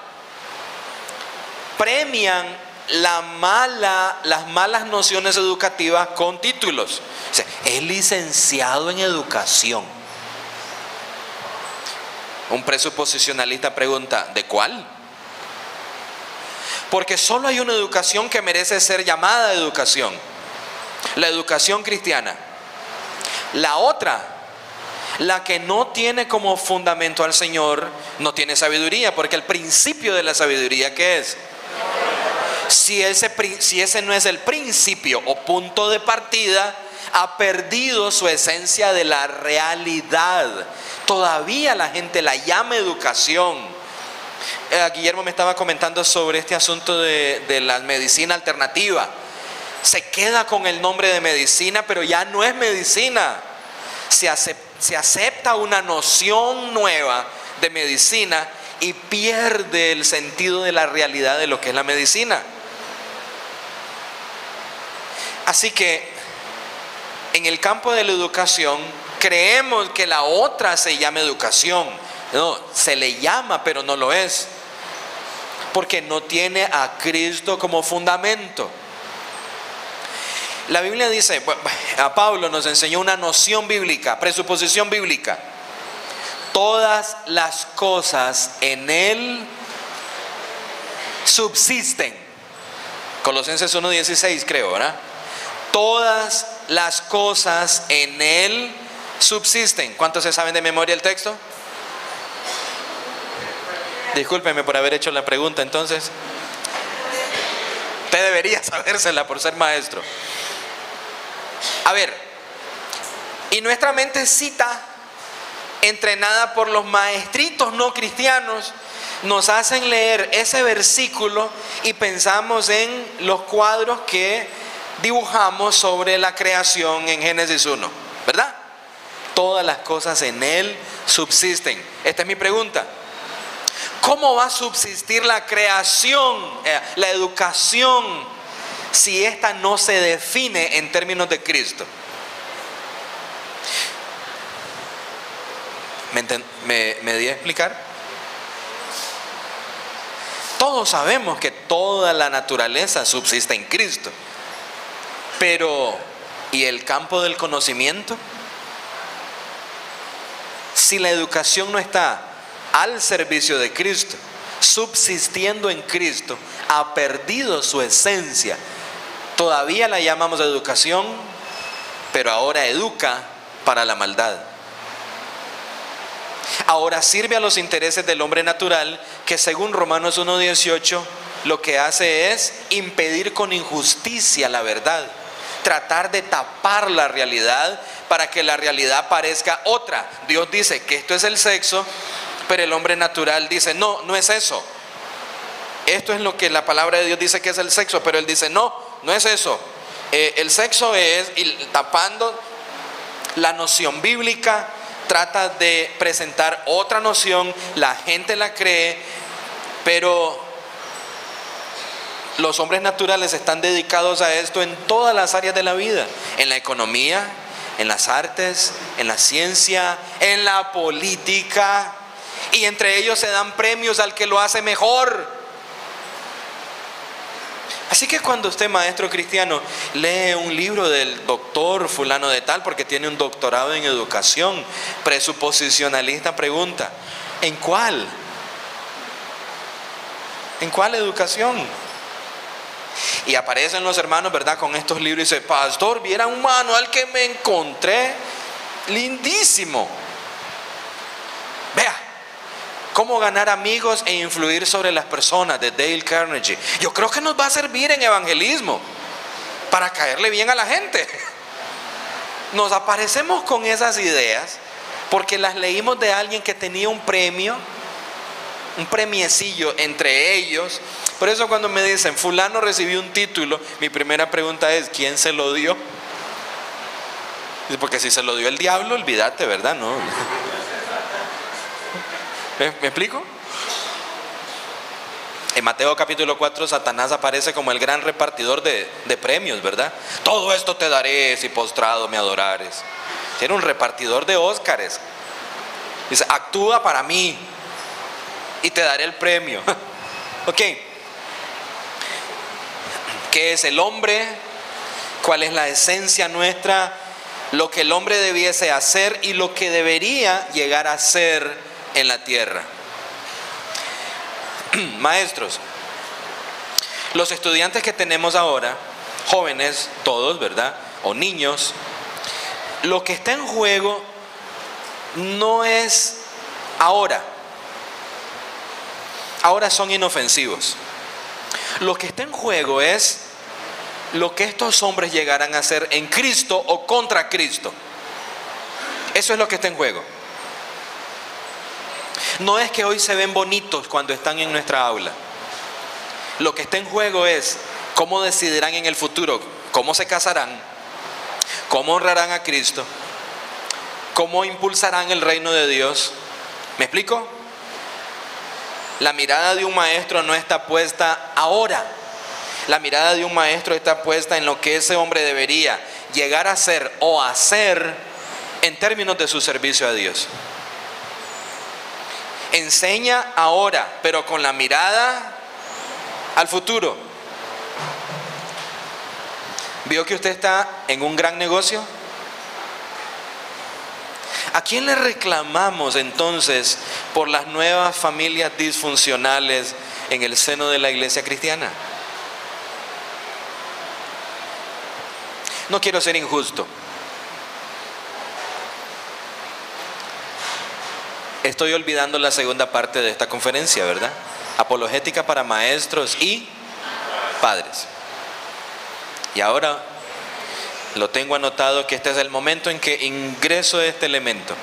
Premian las malas nociones educativas con títulos. O sea, es licenciado en educación. Un presuposicionalista pregunta, ¿de cuál? Porque solo hay una educación que merece ser llamada educación: la educación cristiana. La otra, la que no tiene como fundamento al Señor, no tiene sabiduría, porque el principio de la sabiduría, ¿qué es? Si ese no es el principio o punto de partida, ha perdido su esencia de la realidad. Todavía la gente la llama educación. Guillermo me estaba comentando sobre este asunto de la medicina alternativa. Se queda con el nombre de medicina, pero ya no es medicina. Se acepta una noción nueva de medicina y pierde el sentido de la realidad de lo que es la medicina. Así que en el campo de la educación creemos que la otra se llama educación. No, se le llama, pero no lo es, porque no tiene a Cristo como fundamento. La Biblia dice, a Pablo nos enseñó una noción bíblica, presuposición bíblica: todas las cosas en Él subsisten. Colosenses 1:16 creo, ¿verdad? Todas las cosas en Él subsisten. ¿Cuántos se saben de memoria el texto? Discúlpeme por haber hecho la pregunta entonces. Usted debería sabérsela por ser maestro. A ver, y nuestra mentecita, entrenada por los maestritos no cristianos, nos hacen leer ese versículo y pensamos en los cuadros que dibujamos sobre la creación en Génesis 1, ¿verdad? Todas las cosas en Él subsisten. Esta es mi pregunta: ¿cómo va a subsistir la creación, la educación, si esta no se define en términos de Cristo? ¿Me di a explicar? Todos sabemos que toda la naturaleza subsiste en Cristo, pero ¿y el campo del conocimiento? Si la educación no está al servicio de Cristo, subsistiendo en Cristo, ha perdido su esencia. Todavía la llamamos educación, pero ahora educa para la maldad. Ahora sirve a los intereses del hombre natural, que según Romanos 1:18 lo que hace es impedir con injusticia la verdad, tratar de tapar la realidad para que la realidad parezca otra. Dios dice que esto es el sexo, pero el hombre natural dice no, no es eso. Esto es lo que la palabra de Dios dice que es el sexo, pero él dice no, no es eso. El sexo es, y tapando la noción bíblica, trata de presentar otra noción, la gente la cree, pero los hombres naturales están dedicados a esto en todas las áreas de la vida: en la economía, en las artes, en la ciencia, en la política, y entre ellos se dan premios al que lo hace mejor. Así que cuando usted, maestro cristiano, lee un libro del doctor fulano de tal, porque tiene un doctorado en educación, presuposicionalista pregunta: ¿en cuál? ¿En cuál educación? Y aparecen los hermanos, ¿verdad?, con estos libros y dice: pastor, viera un manual que me encontré, lindísimo. Vea, cómo ganar amigos e influir sobre las personas, de Dale Carnegie. Yo creo que nos va a servir en evangelismo, para caerle bien a la gente. Nos aparecemos con esas ideas porque las leímos de alguien que tenía un premio, un premiecillo entre ellos. Por eso cuando me dicen fulano recibió un título, mi primera pregunta es: ¿quién se lo dio? Porque si se lo dio el diablo, olvídate, ¿verdad? No. ¿Me explico? En Mateo capítulo 4, Satanás aparece como el gran repartidor de premios, ¿verdad? Todo esto te daré si postrado me adorares. Era un repartidor de Óscares. Dice: actúa para mí y te daré el premio. Ok. ¿Qué es el hombre? ¿Cuál es la esencia nuestra? Lo que el hombre debiese hacer y lo que debería llegar a ser en la tierra. Maestros, los estudiantes que tenemos ahora, jóvenes todos, ¿verdad?, o niños, lo que está en juego no es ahora son inofensivos. Lo que está en juego es lo que estos hombres llegarán a hacer en Cristo o contra Cristo. Eso es lo que está en juego. No es que hoy se ven bonitos cuando están en nuestra aula. Lo que está en juego es cómo decidirán en el futuro, cómo se casarán, cómo honrarán a Cristo, cómo impulsarán el reino de Dios. ¿Me explico? La mirada de un maestro no está puesta ahora. La mirada de un maestro está puesta en lo que ese hombre debería llegar a ser o hacer en términos de su servicio a Dios. Enseña ahora, pero con la mirada al futuro. ¿Vio que usted está en un gran negocio? ¿A quién le reclamamos entonces por las nuevas familias disfuncionales en el seno de la iglesia cristiana? No quiero ser injusto. Estoy olvidando la segunda parte de esta conferencia, ¿verdad? Apologética para maestros y padres. Y ahora lo tengo anotado, que este es el momento en que ingreso este elemento.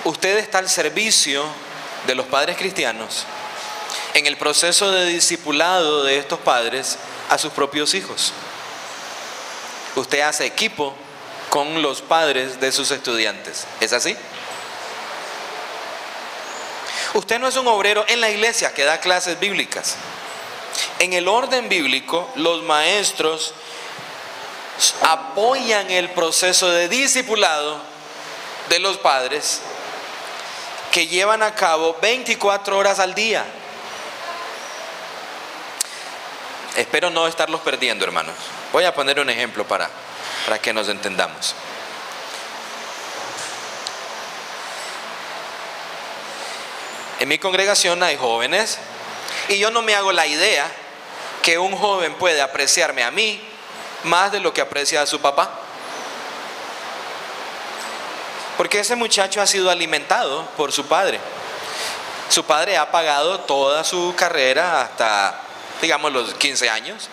Usted está al servicio de los padres cristianos en el proceso de discipulado de estos padres a sus propios hijos. Usted hace equipo con los padres de sus estudiantes. ¿Es así? Usted no es un obrero en la iglesia que da clases bíblicas. En el orden bíblico, los maestros apoyan el proceso de discipulado de los padres que llevan a cabo 24 horas al día. Espero no estarlos perdiendo, hermanos. Voy a poner un ejemplo para que nos entendamos. En mi congregación hay jóvenes y yo no me hago la idea que un joven puede apreciarme a mí más de lo que aprecia a su papá. Porque ese muchacho ha sido alimentado por su padre. Su padre ha pagado toda su carrera hasta, digamos, los 15 años.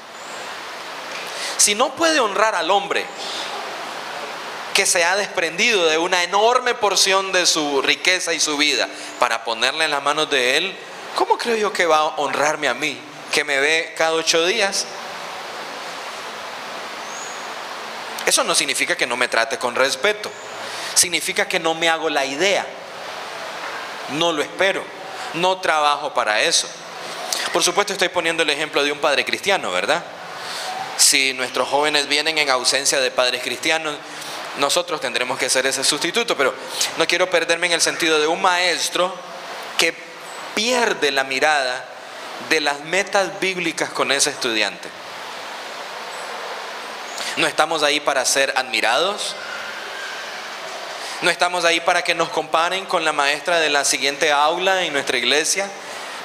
Si no puede honrar al hombre que se ha desprendido de una enorme porción de su riqueza y su vida para ponerla en las manos de él, ¿cómo creo yo que va a honrarme a mí, que me ve cada 8 días? Eso no significa que no me trate con respeto. Significa que no me hago la idea. No lo espero. No trabajo para eso. Por supuesto, estoy poniendo el ejemplo de un padre cristiano, ¿verdad? Si nuestros jóvenes vienen en ausencia de padres cristianos, nosotros tendremos que ser ese sustituto, pero no quiero perderme en el sentido de un maestro que pierde la mirada de las metas bíblicas con ese estudiante. No estamos ahí para ser admirados. No estamos ahí para que nos comparen con la maestra de la siguiente aula en nuestra iglesia,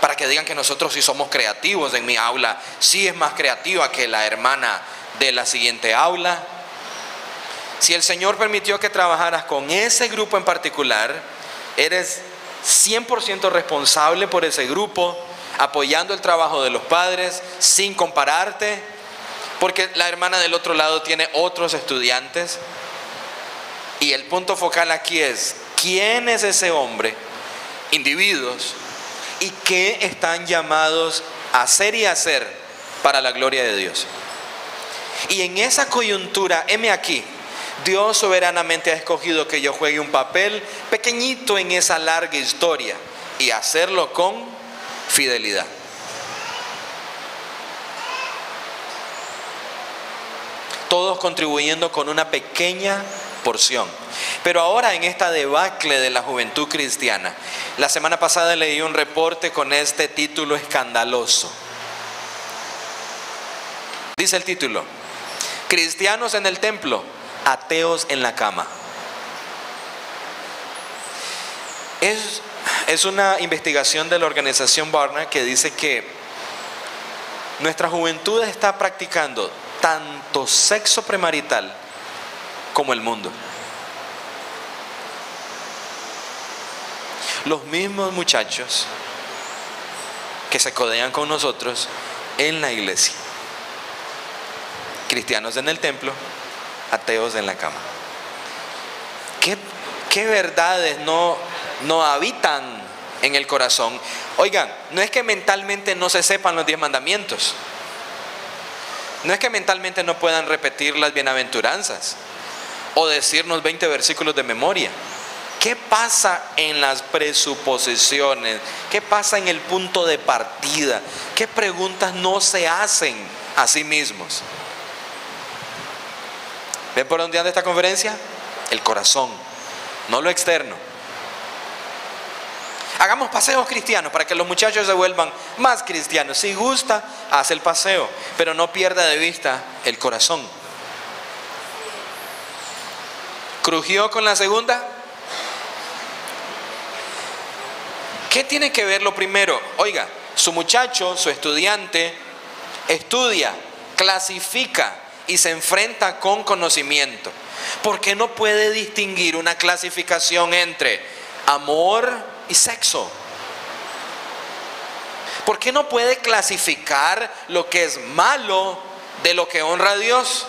para que digan que nosotros sí somos creativos en mi aula, sí es más creativa que la hermana de la siguiente aula. Si el Señor permitió que trabajaras con ese grupo en particular, eres 100% responsable por ese grupo, apoyando el trabajo de los padres, sin compararte, porque la hermana del otro lado tiene otros estudiantes. Y el punto focal aquí es, ¿quién es ese hombre? Individuos, y qué están llamados a hacer y hacer para la gloria de Dios. Y en esa coyuntura, heme aquí, Dios soberanamente ha escogido que yo juegue un papel pequeñito en esa larga historia y hacerlo con fidelidad. Todos contribuyendo con una pequeña porción. Pero ahora en esta debacle de la juventud cristiana, la semana pasada leí un reporte con este título escandaloso. Dice el título: cristianos en el templo, ateos en la cama. Es una investigación de la organización Barna que dice que nuestra juventud está practicando tanto sexo premarital como el mundo. Los mismos muchachos que se codean con nosotros en la iglesia. Cristianos en el templo, ateos en la cama. ¿Qué verdades no habitan en el corazón? Oigan, no es que mentalmente no se sepan los 10 mandamientos. No es que mentalmente no puedan repetir las bienaventuranzas o decirnos 20 versículos de memoria. ¿Qué pasa en las presuposiciones? ¿Qué pasa en el punto de partida? ¿Qué preguntas no se hacen a sí mismos? ¿Ven por dónde anda esta conferencia? El corazón, no lo externo. Hagamos paseos cristianos para que los muchachos se vuelvan más cristianos. Si gusta, hace el paseo, pero no pierda de vista el corazón. ¿Crujió con la segunda? ¿Qué tiene que ver lo primero? Oiga, su muchacho, su estudiante, estudia, clasifica y se enfrenta con conocimiento. ¿Por qué no puede distinguir una clasificación entre amor y sexo? ¿Por qué no puede clasificar lo que es malo de lo que honra a Dios?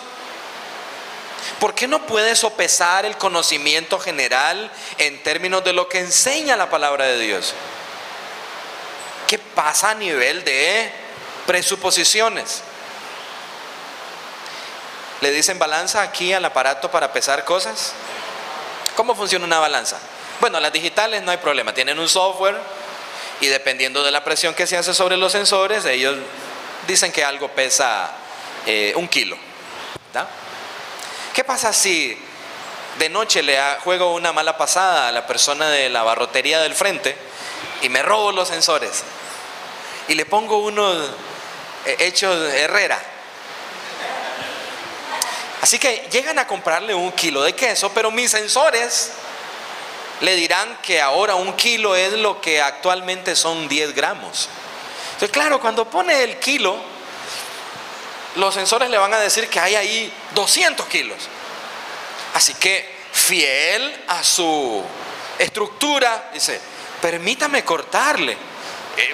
¿Por qué no puede sopesar el conocimiento general en términos de lo que enseña la palabra de Dios? ¿Qué pasa a nivel de presuposiciones? ¿Le dicen balanza aquí al aparato para pesar cosas? ¿Cómo funciona una balanza? Bueno, las digitales no hay problema, tienen un software y dependiendo de la presión que se hace sobre los sensores, ellos dicen que algo pesa 1 kilo. ¿Da? ¿Qué pasa si de noche le juego una mala pasada a la persona de la barrotería del frente y me robo los sensores y le pongo unos hechos Herrera? Así que llegan a comprarle 1 kilo de queso, pero mis sensores le dirán que ahora 1 kilo es lo que actualmente son 10 gramos. Entonces, claro, cuando pone el kilo, los sensores le van a decir que hay ahí 200 kilos. Así que, fiel a su estructura, dice, permítame cortarle,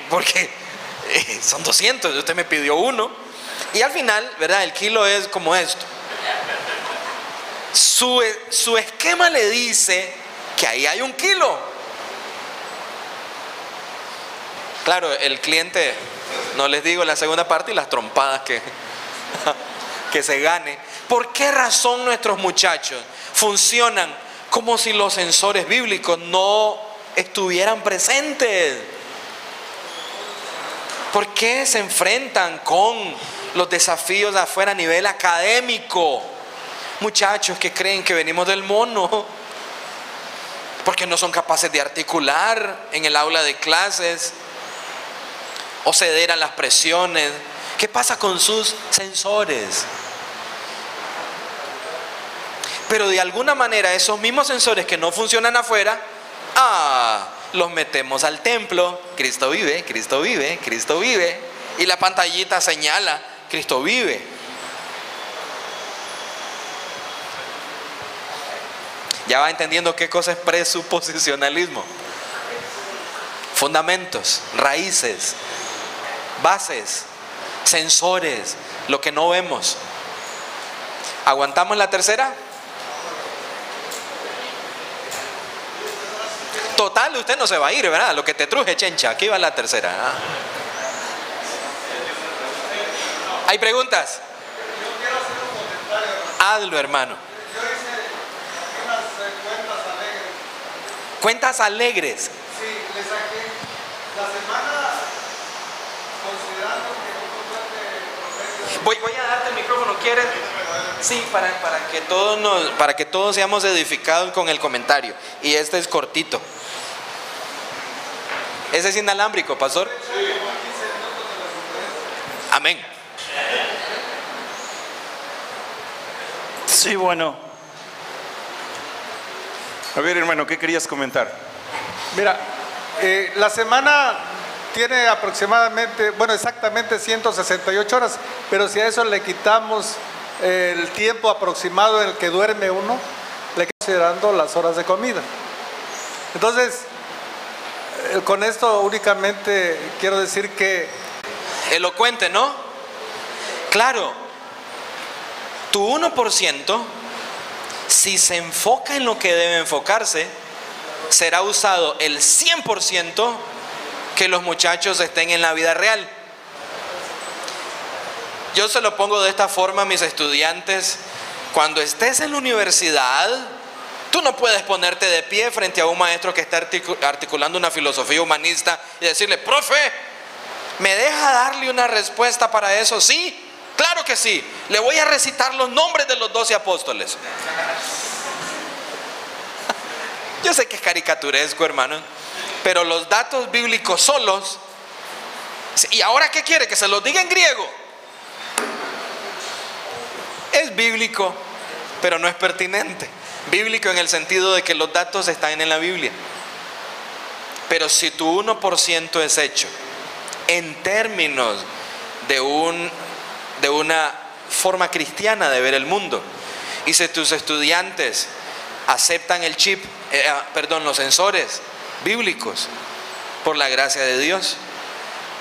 porque son 200, usted me pidió 1. Y al final, ¿verdad? El kilo es como esto. Su esquema le dice que ahí hay 1 kilo. Claro, el cliente, no les digo la segunda parte y las trompadas que se gane. ¿Por qué razón nuestros muchachos funcionan como si los sensores bíblicos no estuvieran presentes? ¿Por qué se enfrentan con los desafíos de afuera a nivel académico? Muchachos que creen que venimos del mono, porque no son capaces de articular en el aula de clases o ceder a las presiones. ¿Qué pasa con sus sensores? Pero de alguna manera esos mismos sensores que no funcionan afuera, los metemos al templo. Cristo vive, Cristo vive, Cristo vive. Y la pantallita señala, Cristo vive. Ya va entendiendo qué cosa es presuposicionalismo. Fundamentos, raíces, bases, sensores, lo que no vemos. ¿Aguantamos la tercera? Total, usted no se va a ir, ¿verdad? Lo que te truje, chencha. Aquí va la tercera. ¿Ah? ¿Hay preguntas? Yo quiero hacer un comentario. Hazlo, hermano. Yo hice unas cuentas alegres. Cuentas alegres. Sí, le saqué la semana, considerando que un promedio. Voy a darte el micrófono, ¿quieres? Sí, para que todos seamos edificados con el comentario. Y este es cortito. Ese es inalámbrico, pastor. Amén. Sí, bueno. A ver, hermano, ¿qué querías comentar? Mira, la semana tiene aproximadamente, bueno, exactamente 168 horas, pero si a eso le quitamos el tiempo aproximado en el que duerme uno, le quedamos considerando las horas de comida. Entonces, con esto únicamente quiero decir que... Elocuente, ¿no? Claro, tu 1%, si se enfoca en lo que debe enfocarse, será usado el 100% que los muchachos estén en la vida real. Yo se lo pongo de esta forma a mis estudiantes. Cuando estés en la universidad, tú no puedes ponerte de pie frente a un maestro que está articulando una filosofía humanista y decirle: profe, ¿me deja darle una respuesta para eso? Sí, claro que sí. Le voy a recitar los nombres de los 12 apóstoles. Yo sé que es caricaturesco, hermano, pero los datos bíblicos solos. ¿Y ahora qué quiere? ¿Que se los diga en griego? Es bíblico, pero no es pertinente. Bíblico en el sentido de que los datos están en la Biblia. Pero si tu 1% es hecho en términos de una forma cristiana de ver el mundo, y si tus estudiantes aceptan el chip, los sensores bíblicos, por la gracia de Dios,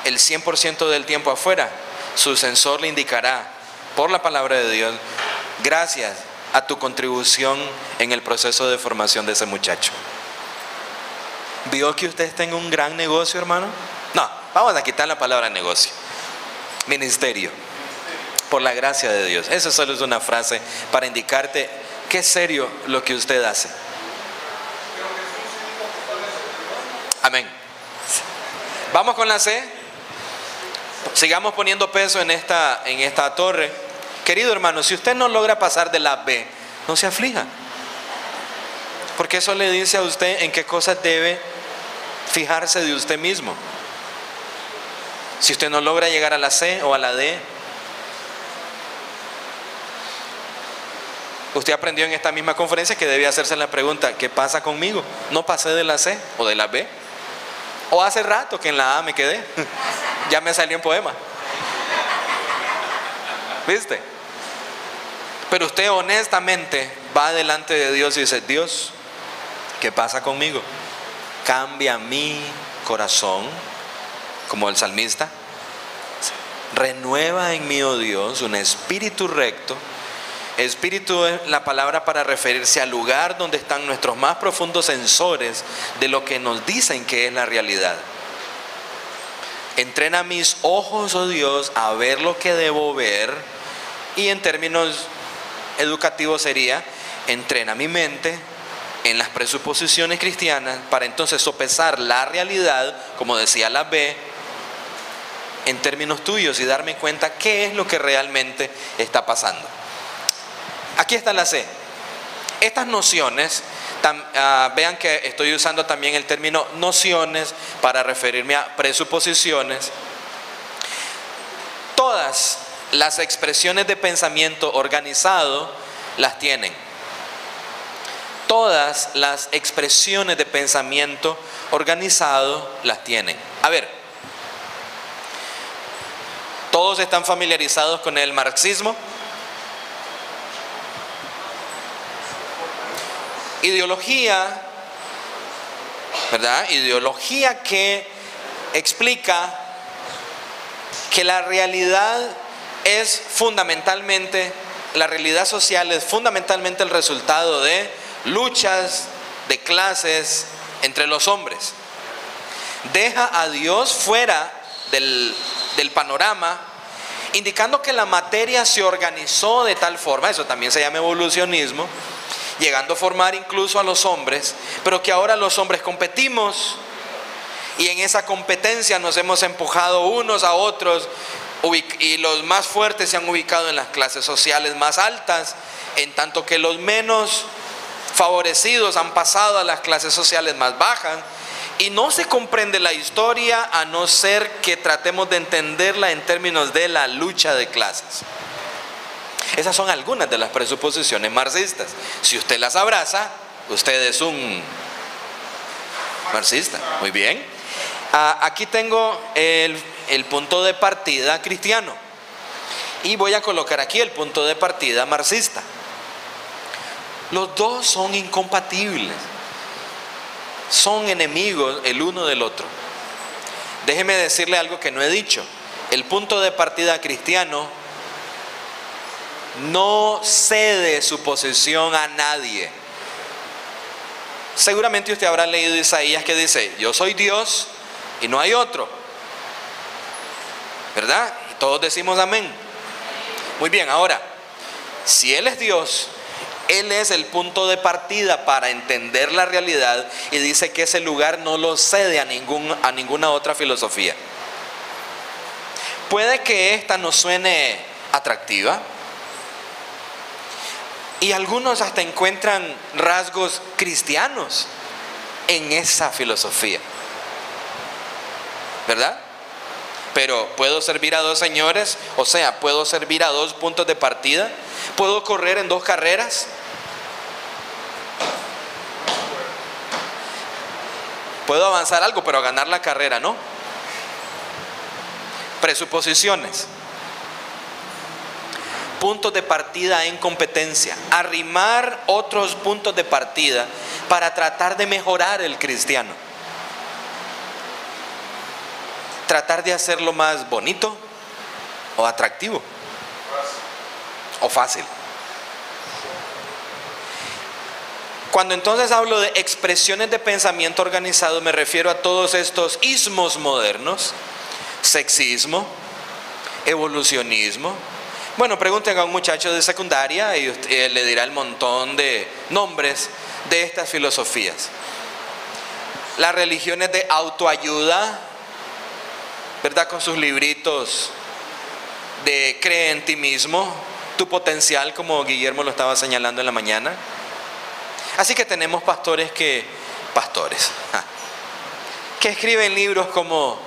el 100% del tiempo afuera, su sensor le indicará por la palabra de Dios: gracias a tu contribución en el proceso de formación de ese muchacho. ¿Vio que usted está en un gran negocio, hermano? No, vamos a quitar la palabra negocio. Ministerio. Por la gracia de Dios. Eso solo es una frase para indicarte que es serio lo que usted hace. Amén. Vamos con la C. Sigamos poniendo peso en esta torre. Querido hermano, si usted no logra pasar de la B, no se aflija, porque eso le dice a usted en qué cosas debe fijarse de usted mismo. Si usted no logra llegar a la C o a la D, usted aprendió en esta misma conferencia que debía hacerse la pregunta: ¿qué pasa conmigo? ¿No pasé de la C o de la B? ¿O hace rato que en la A me quedé? Ya me salió un poema. ¿Viste? Pero usted honestamente va delante de Dios y dice: Dios, ¿qué pasa conmigo? Cambia mi corazón, como el salmista. Renueva en mí, oh Dios, un espíritu recto. Espíritu es la palabra para referirse al lugar donde están nuestros más profundos sensores de lo que nos dicen que es la realidad. Entrena mis ojos, oh Dios, a ver lo que debo ver. Y en términos educativos sería: entrena mi mente en las presuposiciones cristianas para entonces sopesar la realidad, como decía la B, en términos tuyos, y darme cuenta qué es lo que realmente está pasando. Aquí está la C. Estas nociones, vean que estoy usando también el término nociones para referirme a presuposiciones. Todas las expresiones de pensamiento organizado las tienen. todas las expresiones de pensamiento organizado las tienen. A ver, ¿todos están familiarizados con el marxismo? Ideología, ¿verdad? Ideología que explica que la realidad es fundamentalmente, la realidad social es fundamentalmente el resultado de luchas de clases entre los hombres. Deja a Dios fuera del panorama, indicando que la materia se organizó de tal forma, eso también se llama evolucionismo, llegando a formar incluso a los hombres, pero que ahora los hombres competimos y en esa competencia nos hemos empujado unos a otros y los más fuertes se han ubicado en las clases sociales más altas, en tanto que los menos favorecidos han pasado a las clases sociales más bajas, y no se comprende la historia a no ser que tratemos de entenderla en términos de la lucha de clases. Esas son algunas de las presuposiciones marxistas. Si usted las abraza, usted es un marxista. Muy bien. Aquí tengo el punto de partida cristiano y voy a colocar aquí el punto de partida marxista. Los dos son incompatibles, son enemigos el uno del otro. Déjeme decirle algo que no he dicho. El punto de partida cristiano no cede su posición a nadie. Seguramente usted habrá leído Isaías que dice: yo soy Dios y no hay otro, ¿verdad? Y todos decimos amén. Muy bien, ahora, si Él es Dios, Él es el punto de partida para entender la realidad, y dice que ese lugar no lo cede a ninguna otra filosofía. Puede que esta nos suene atractiva, y algunos hasta encuentran rasgos cristianos en esa filosofía, ¿verdad? Pero ¿puedo servir a dos señores? O sea, ¿puedo servir a dos puntos de partida? ¿Puedo correr en dos carreras? Puedo avanzar algo, pero ganar la carrera, ¿no? Presuposiciones. Puntos de partida en competencia. Arrimar otros puntos de partida para tratar de mejorar el cristiano. Tratar de hacerlo más bonito o atractivo o fácil. Cuando entonces hablo de expresiones de pensamiento organizado, me refiero a todos estos ismos modernos: sexismo, evolucionismo. Bueno, pregunten a un muchacho de secundaria y usted le dirá el montón de nombres de estas filosofías. Las religiones de autoayuda, ¿verdad? Con sus libritos de cree en ti mismo, tu potencial, como Guillermo lo estaba señalando en la mañana. Así que tenemos pastores que escriben libros como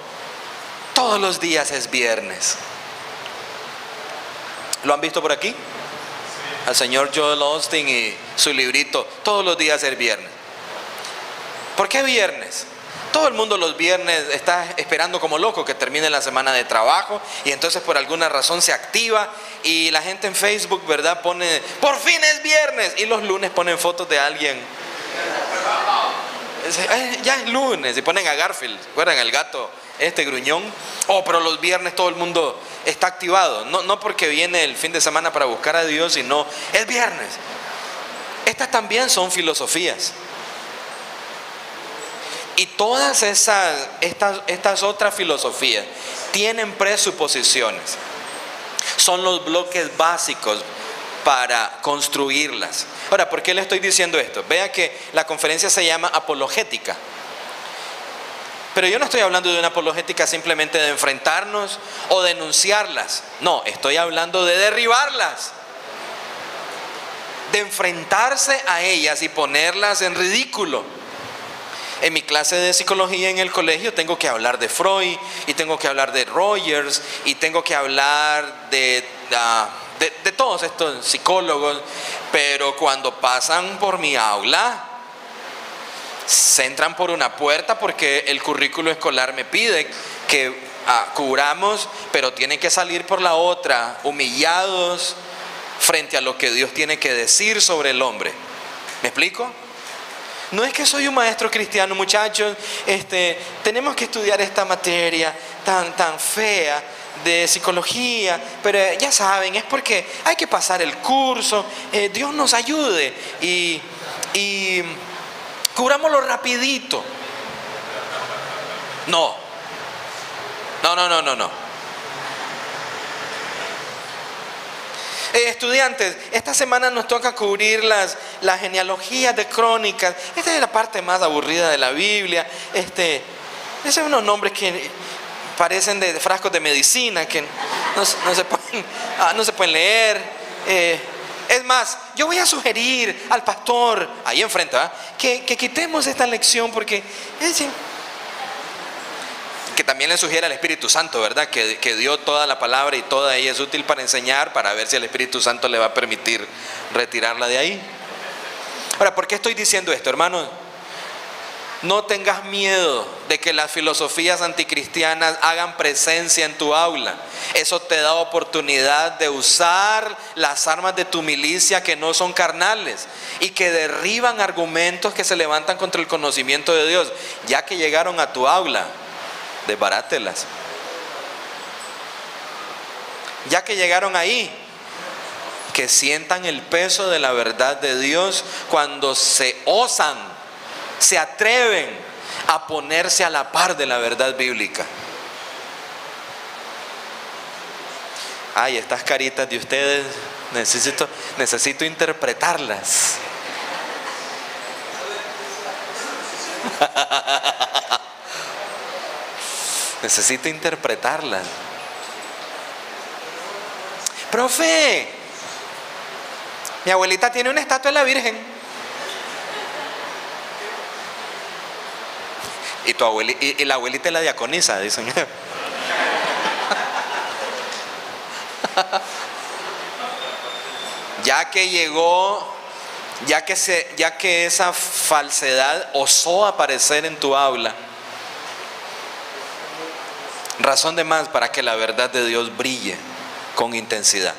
Todos los días es viernes. ¿Lo han visto por aquí? Al señor Joel Osteen y su librito Todos los días es viernes. ¿Por qué viernes? Todo el mundo los viernes está esperando como loco que termine la semana de trabajo, y entonces por alguna razón se activa, y la gente en Facebook, ¿verdad?, pone por fin es viernes, y los lunes ponen fotos de alguien. Ya es lunes, y ponen a Garfield, ¿recuerdan el gato este gruñón? Oh, pero los viernes todo el mundo está activado, no porque viene el fin de semana para buscar a Dios, sino es viernes. Estas también son filosofías. Y todas estas otras filosofías tienen presuposiciones. Son los bloques básicos para construirlas. Ahora, ¿por qué le estoy diciendo esto? Vea que la conferencia se llama apologética. Pero yo no estoy hablando de una apologética simplemente de enfrentarnos o denunciarlas. No, estoy hablando de derribarlas. De enfrentarse a ellas y ponerlas en ridículo. En mi clase de psicología en el colegio tengo que hablar de Freud, y tengo que hablar de Rogers, y tengo que hablar de todos estos psicólogos, pero cuando pasan por mi aula, se entran por una puerta porque el currículo escolar me pide que cubramos, pero tienen que salir por la otra, humillados frente a lo que Dios tiene que decir sobre el hombre. ¿Me explico? No es que soy un maestro cristiano, muchachos, tenemos que estudiar esta materia tan fea de psicología, pero ya saben, es porque hay que pasar el curso, Dios nos ayude y cubrámoslo rapidito. No. Estudiantes, esta semana nos toca cubrir las genealogías de Crónicas. Esta es la parte más aburrida de la Biblia. Esos son unos nombres que parecen de frascos de medicina que no se pueden leer. Es más, yo voy a sugerir al pastor ahí enfrente que quitemos esta lección porque que también le sugiere al Espíritu Santo, ¿verdad? Que dio toda la palabra y toda ella es útil para enseñar, para ver si el Espíritu Santo le va a permitir retirarla de ahí. Ahora, ¿por qué estoy diciendo esto, hermanos? No tengas miedo de que las filosofías anticristianas hagan presencia en tu aula. Eso te da oportunidad de usar las armas de tu milicia que no son carnales y que derriban argumentos que se levantan contra el conocimiento de Dios. Ya que llegaron a tu aula, desbarátelas. Ya que llegaron ahí, que sientan el peso de la verdad de Dios cuando se osan, se atreven a ponerse a la par de la verdad bíblica. Ay, estas caritas de ustedes, necesito interpretarlas. Necesito interpretarlas. Profe, mi abuelita tiene una estatua de la Virgen. Y la abuelita es la diaconisa, dicen. Ya que llegó, ya que esa falsedad osó aparecer en tu aula, razón de más para que la verdad de Dios brille con intensidad.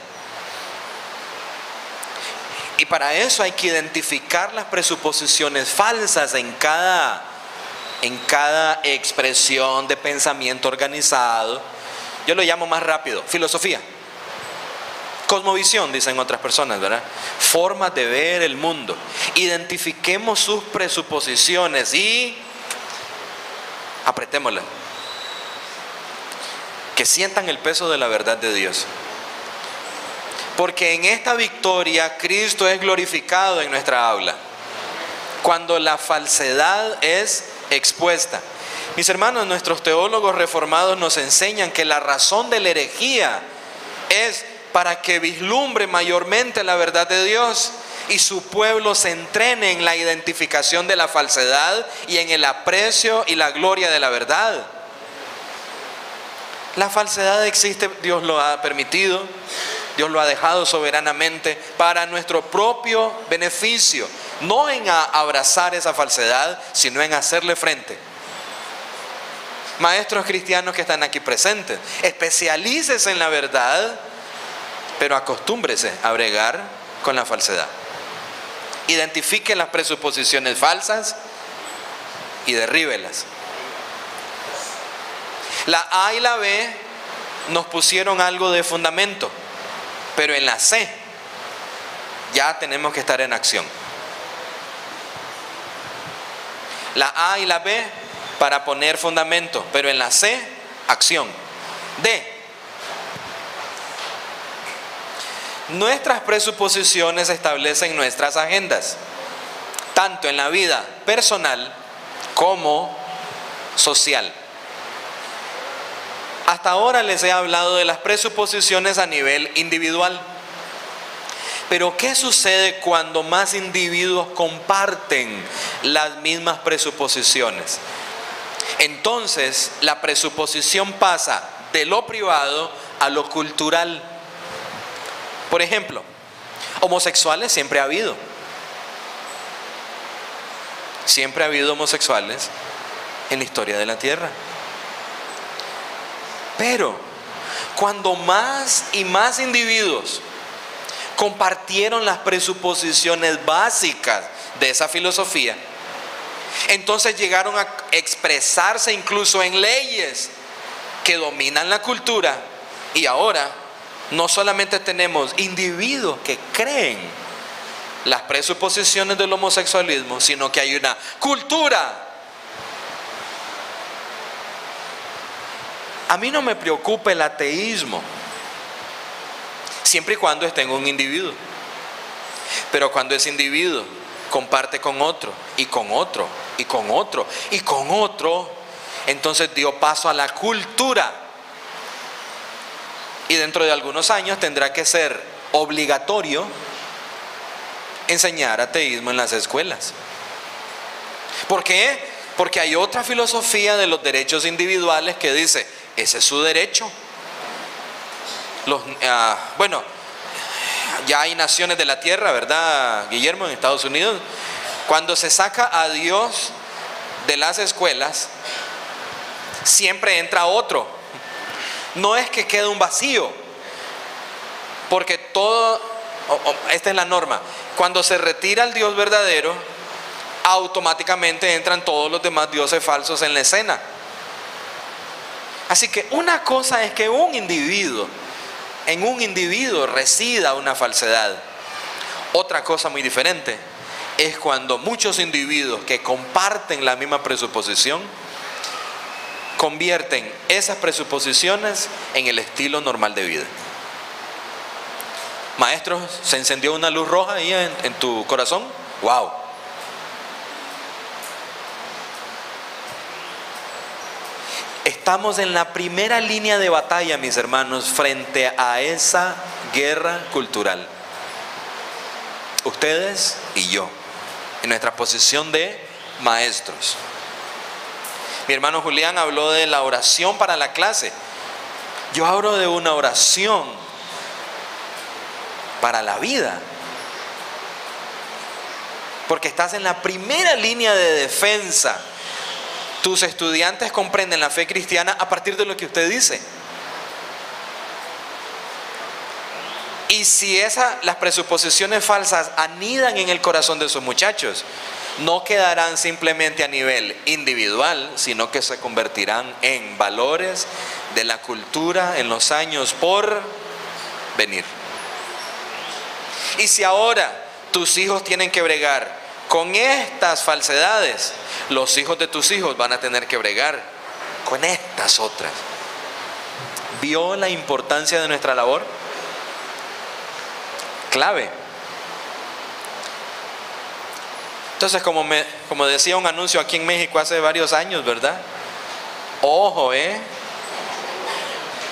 Y para eso hay que identificar las presuposiciones falsas en cada expresión de pensamiento organizado. Yo lo llamo más rápido, filosofía. Cosmovisión, dicen otras personas, ¿verdad? Formas de ver el mundo. Identifiquemos sus presuposiciones y apretémoslas. Que sientan el peso de la verdad de Dios. Porque en esta victoria Cristo es glorificado en nuestra aula. Cuando la falsedad es expuesta. Mis hermanos, nuestros teólogos reformados nos enseñan que la razón de la herejía es para que vislumbre mayormente la verdad de Dios y su pueblo se entrene en la identificación de la falsedad y en el aprecio y la gloria de la verdad. La falsedad existe, Dios lo ha permitido, Dios lo ha dejado soberanamente para nuestro propio beneficio, no en abrazar esa falsedad, sino en hacerle frente. Maestros cristianos que están aquí presentes, especialícese en la verdad, pero acostúmbrese a bregar con la falsedad. Identifique las presuposiciones falsas y derríbelas. La A y la B nos pusieron algo de fundamento, pero en la C ya tenemos que estar en acción. La A y la B para poner fundamento, pero en la C, acción. D. Nuestras presuposiciones establecen nuestras agendas, tanto en la vida personal como social. Hasta ahora les he hablado de las presuposiciones a nivel individual. Pero ¿qué sucede cuando más individuos comparten las mismas presuposiciones? Entonces, la presuposición pasa de lo privado a lo cultural. Por ejemplo, Homosexuales siempre ha habido. Siempre ha habido homosexuales en la historia de la tierra. Pero cuando más y más individuos compartieron las presuposiciones básicas de esa filosofía, entonces llegaron a expresarse incluso en leyes que dominan la cultura, y ahora no solamente tenemos individuos que creen las presuposiciones del homosexualismo, sino que hay una cultura. A mí no me preocupa el ateísmo, siempre y cuando esté en un individuo. Pero cuando ese individuo comparte con otro, y con otro, y con otro, y con otro, entonces dio paso a la cultura. Y dentro de algunos años tendrá que ser obligatorio enseñar ateísmo en las escuelas. ¿Por qué? Porque hay otra filosofía de los derechos individuales que dice, ese es su derecho. Bueno, ya hay naciones de la tierra, ¿verdad, Guillermo? En Estados Unidos, cuando se saca a Dios de las escuelas, siempre entra otro. No es que quede un vacío, porque todo, esta es la norma, cuando se retira el Dios verdadero, automáticamente entran todos los demás dioses falsos en la escena. Así que una cosa es que en un individuo resida una falsedad. Otra cosa muy diferente es cuando muchos individuos que comparten la misma presuposición convierten esas presuposiciones en el estilo normal de vida. Maestros, ¿se encendió una luz roja ahí en tu corazón? ¡Wow! Estamos en la primera línea de batalla, mis hermanos, frente a esa guerra cultural. Ustedes y yo, en nuestra posición de maestros. Mi hermano Julián habló de la oración para la clase. Yo hablo de una oración para la vida. Porque estás en la primera línea de defensa. Tus estudiantes comprenden la fe cristiana a partir de lo que usted dice. Y si las presuposiciones falsas anidan en el corazón de sus muchachos, no quedarán simplemente a nivel individual, sino que se convertirán en valores de la cultura en los años por venir. Y si ahora tus hijos tienen que bregar con estas falsedades, los hijos de tus hijos van a tener que bregar con estas otras. ¿Vio la importancia de nuestra labor? Clave. Entonces, como decía un anuncio aquí en México hace varios años, ¿verdad? Ojo,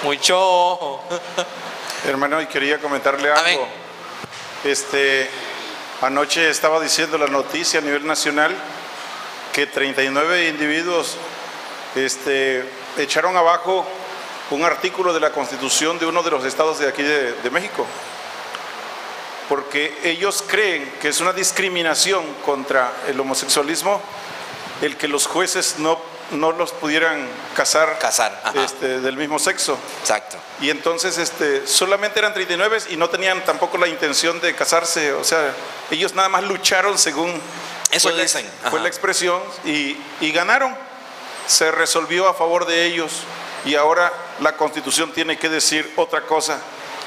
mucho ojo. Hermano, y quería comentarle algo. Amén. Anoche estaba diciendo la noticia a nivel nacional que 39 individuos echaron abajo un artículo de la Constitución de uno de los estados de aquí de México, porque ellos creen que es una discriminación contra el homosexualismo el que los jueces no los pudieran casar del mismo sexo. Exacto. Y entonces solamente eran 39 y no tenían tampoco la intención de casarse. O sea, ellos nada más lucharon según eso dicen. Fue la expresión y ganaron. Se resolvió a favor de ellos y ahora la Constitución tiene que decir otra cosa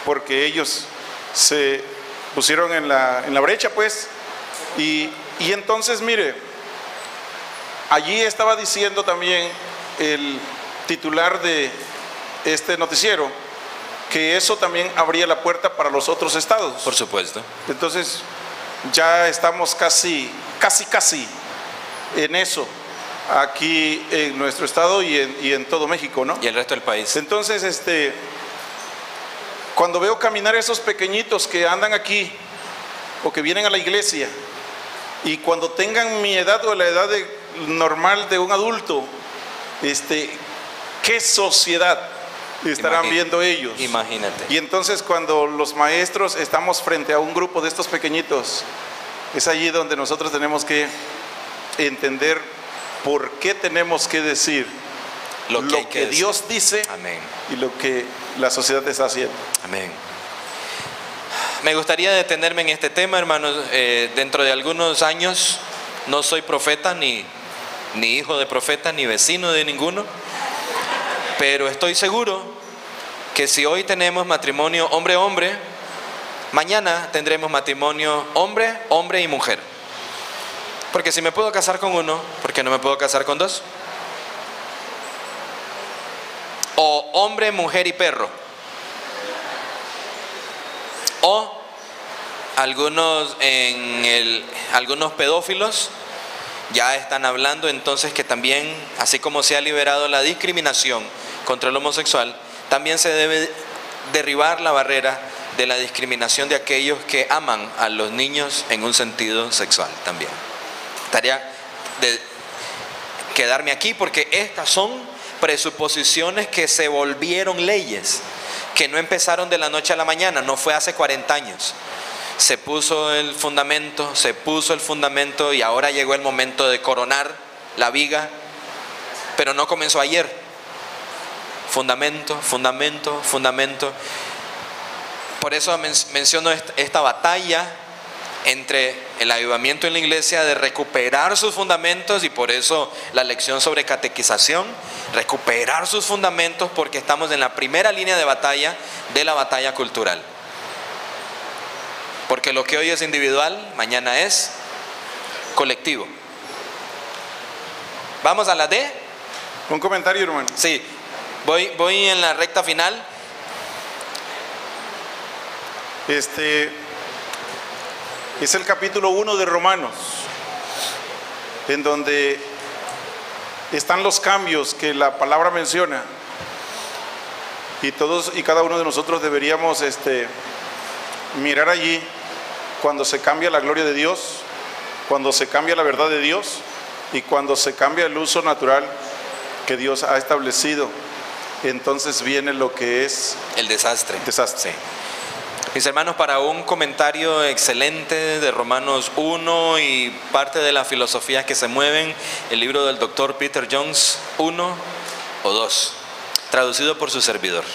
porque ellos se pusieron en la brecha, pues. Y entonces, mire, allí estaba diciendo también el titular de este noticiero que eso también abría la puerta para los otros estados. Por supuesto. Entonces ya estamos casi en eso aquí en nuestro estado y en todo México, ¿no? Y el resto del país. Entonces cuando veo caminar esos pequeñitos que andan aquí o que vienen a la iglesia y cuando tengan mi edad o la edad normal de un adulto, qué sociedad estarán viendo ellos. Imagínate. Y entonces cuando los maestros estamos frente a un grupo de estos pequeñitos, es allí donde nosotros tenemos que entender por qué tenemos que decir lo que Dios dice. Amén. Y lo que la sociedad está haciendo. Amén. Me gustaría detenerme en este tema, hermanos. Dentro de algunos años, no soy profeta, ni hijo de profeta, ni vecino de ninguno, pero estoy seguro que si hoy tenemos matrimonio hombre-hombre, mañana tendremos matrimonio hombre-hombre y mujer. Porque si me puedo casar con uno, ¿por qué no me puedo casar con dos? O hombre, mujer y perro. O algunos pedófilos ya están hablando entonces que también, así como se ha liberado la discriminación contra el homosexual, también se debe derribar la barrera de la discriminación de aquellos que aman a los niños en un sentido sexual también. Tarea de quedarme aquí porque estas son presuposiciones que se volvieron leyes, que no empezaron de la noche a la mañana, no fue hace 40 años. Se puso el fundamento y ahora llegó el momento de coronar la viga, pero no comenzó ayer. Fundamento. Por eso menciono esta batalla entre el avivamiento en la iglesia de recuperar sus fundamentos, y por eso la lección sobre catequización, recuperar sus fundamentos, porque estamos en la primera línea de batalla de la batalla cultural. Porque lo que hoy es individual, mañana es colectivo. ¿Vamos a la D? Un comentario, hermano. Sí, voy en la recta final. Es el capítulo 1 de Romanos, en donde están los cambios que la palabra menciona, y todos y cada uno de nosotros deberíamos mirar allí cuando se cambia la gloria de Dios, cuando se cambia la verdad de Dios y cuando se cambia el uso natural que Dios ha establecido. Entonces viene lo que es el desastre. Sí. Mis hermanos, para un comentario excelente de Romanos 1 y parte de las filosofías que se mueven, el libro del doctor Peter Jones, 1 o 2, traducido por su servidor.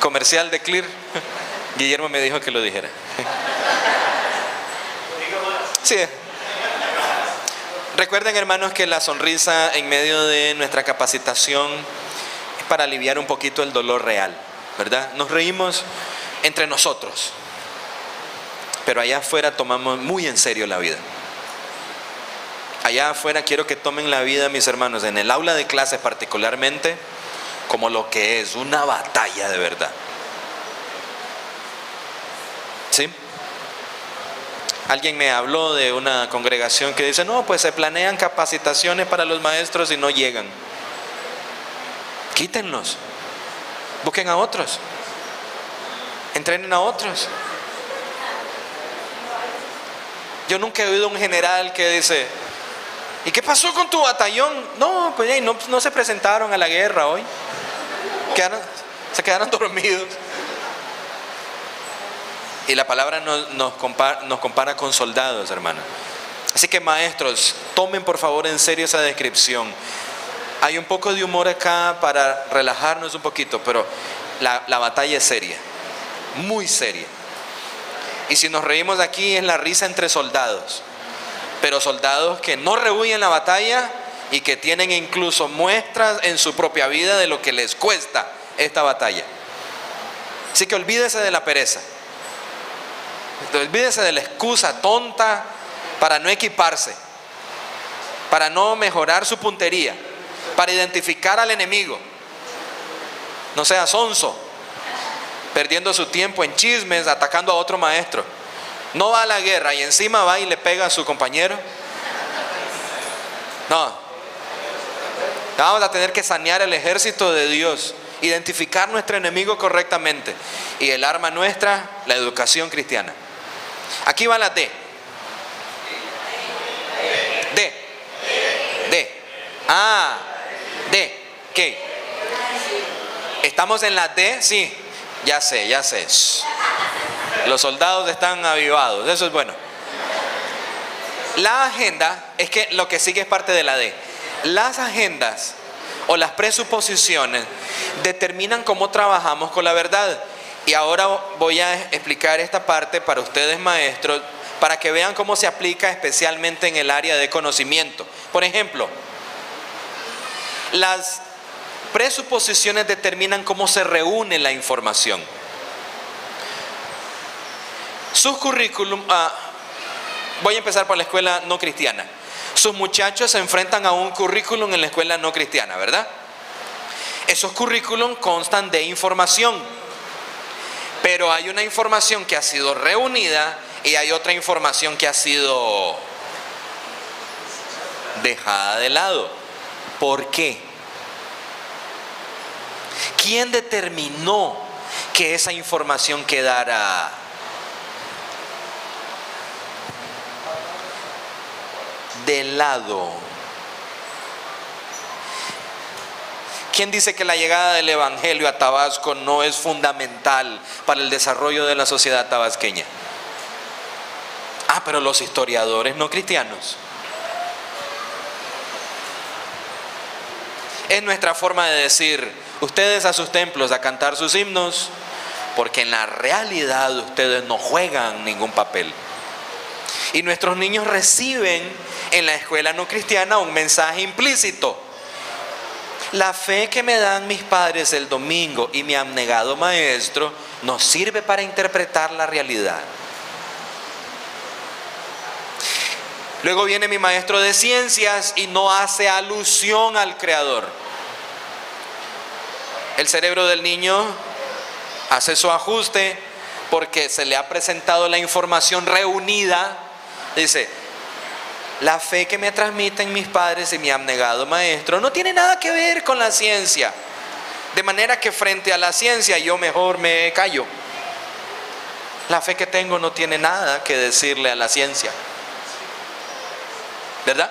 Comercial de Clear. Guillermo me dijo que lo dijera. Sí. Recuerden, hermanos, que la sonrisa en medio de nuestra capacitación es para aliviar un poquito el dolor real, ¿verdad? Nos reímos entre nosotros, pero allá afuera tomamos muy en serio la vida. Allá afuera quiero que tomen la vida, mis hermanos, en el aula de clases particularmente, como lo que es una batalla de verdad. ¿Sí? Alguien me habló de una congregación que dice, no, pues se planean capacitaciones para los maestros y no llegan. Quítenlos, busquen a otros, entrenen a otros. Yo nunca he oído un general que dice, ¿y qué pasó con tu batallón? No, pues no se presentaron a la guerra hoy, se quedaron dormidos. Y la palabra nos compara con soldados, hermano. Así que, maestros, tomen por favor en serio esa descripción. Hay un poco de humor acá para relajarnos un poquito, pero la batalla es seria, muy seria. Y si nos reímos aquí es la risa entre soldados, pero soldados que no rehuyen la batalla y que tienen incluso muestras en su propia vida de lo que les cuesta esta batalla. Así que olvídese de la pereza. Olvídese de la excusa tonta para no equiparse, para no mejorar su puntería, para identificar al enemigo. No sea sonso, perdiendo su tiempo en chismes, atacando a otro maestro. No va a la guerra y encima va y le pega a su compañero. No. Vamos a tener que sanear el ejército de Dios, identificar nuestro enemigo correctamente. Y el arma nuestra, la educación cristiana. Aquí va la D. D. A. D. ¿Qué? Estamos en la D, sí, ya sé. Los soldados están avivados, eso es bueno. La agenda, es que lo que sigue es parte de la D. Las agendas o las presuposiciones determinan cómo trabajamos con la verdad. Y ahora voy a explicar esta parte para ustedes, maestros, para que vean cómo se aplica especialmente en el área de conocimiento. Por ejemplo, las presuposiciones determinan cómo se reúne la información. Sus currículum, voy a empezar por la escuela no cristiana. Sus muchachos se enfrentan a un currículum en la escuela no cristiana, ¿verdad? Esos currículum constan de información, pero hay una información que ha sido reunida y hay otra información que ha sido dejada de lado. ¿Por qué? ¿Quién determinó que esa información quedara de lado? ¿Quién dice que la llegada del Evangelio a Tabasco no es fundamental para el desarrollo de la sociedad tabasqueña? Pero los historiadores no cristianos. Es nuestra forma de decir, ustedes a sus templos a cantar sus himnos, porque en la realidad ustedes no juegan ningún papel. Y nuestros niños reciben en la escuela no cristiana un mensaje implícito. La fe que me dan mis padres el domingo y mi abnegado maestro nos sirve para interpretar la realidad. Luego viene mi maestro de ciencias y no hace alusión al Creador. El cerebro del niño hace su ajuste porque se le ha presentado la información reunida. Dice, la fe que me transmiten mis padres y mi abnegado maestro no tiene nada que ver con la ciencia. De manera que frente a la ciencia yo mejor me callo. La fe que tengo no tiene nada que decirle a la ciencia. ¿Verdad?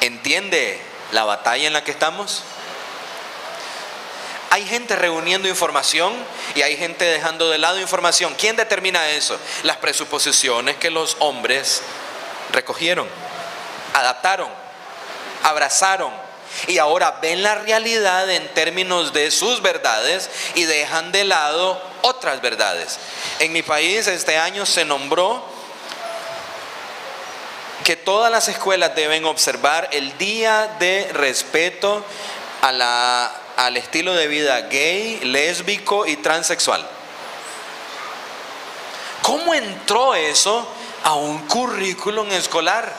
¿Entiende la batalla en la que estamos? Hay gente reuniendo información y hay gente dejando de lado información. ¿Quién determina eso? Las presuposiciones que los hombres recogieron, adaptaron, abrazaron y ahora ven la realidad en términos de sus verdades y dejan de lado otras verdades. En mi país este año se nombró que todas las escuelas deben observar el día de respeto al estilo de vida gay, lésbico y transexual. ¿Cómo entró eso a un currículum escolar?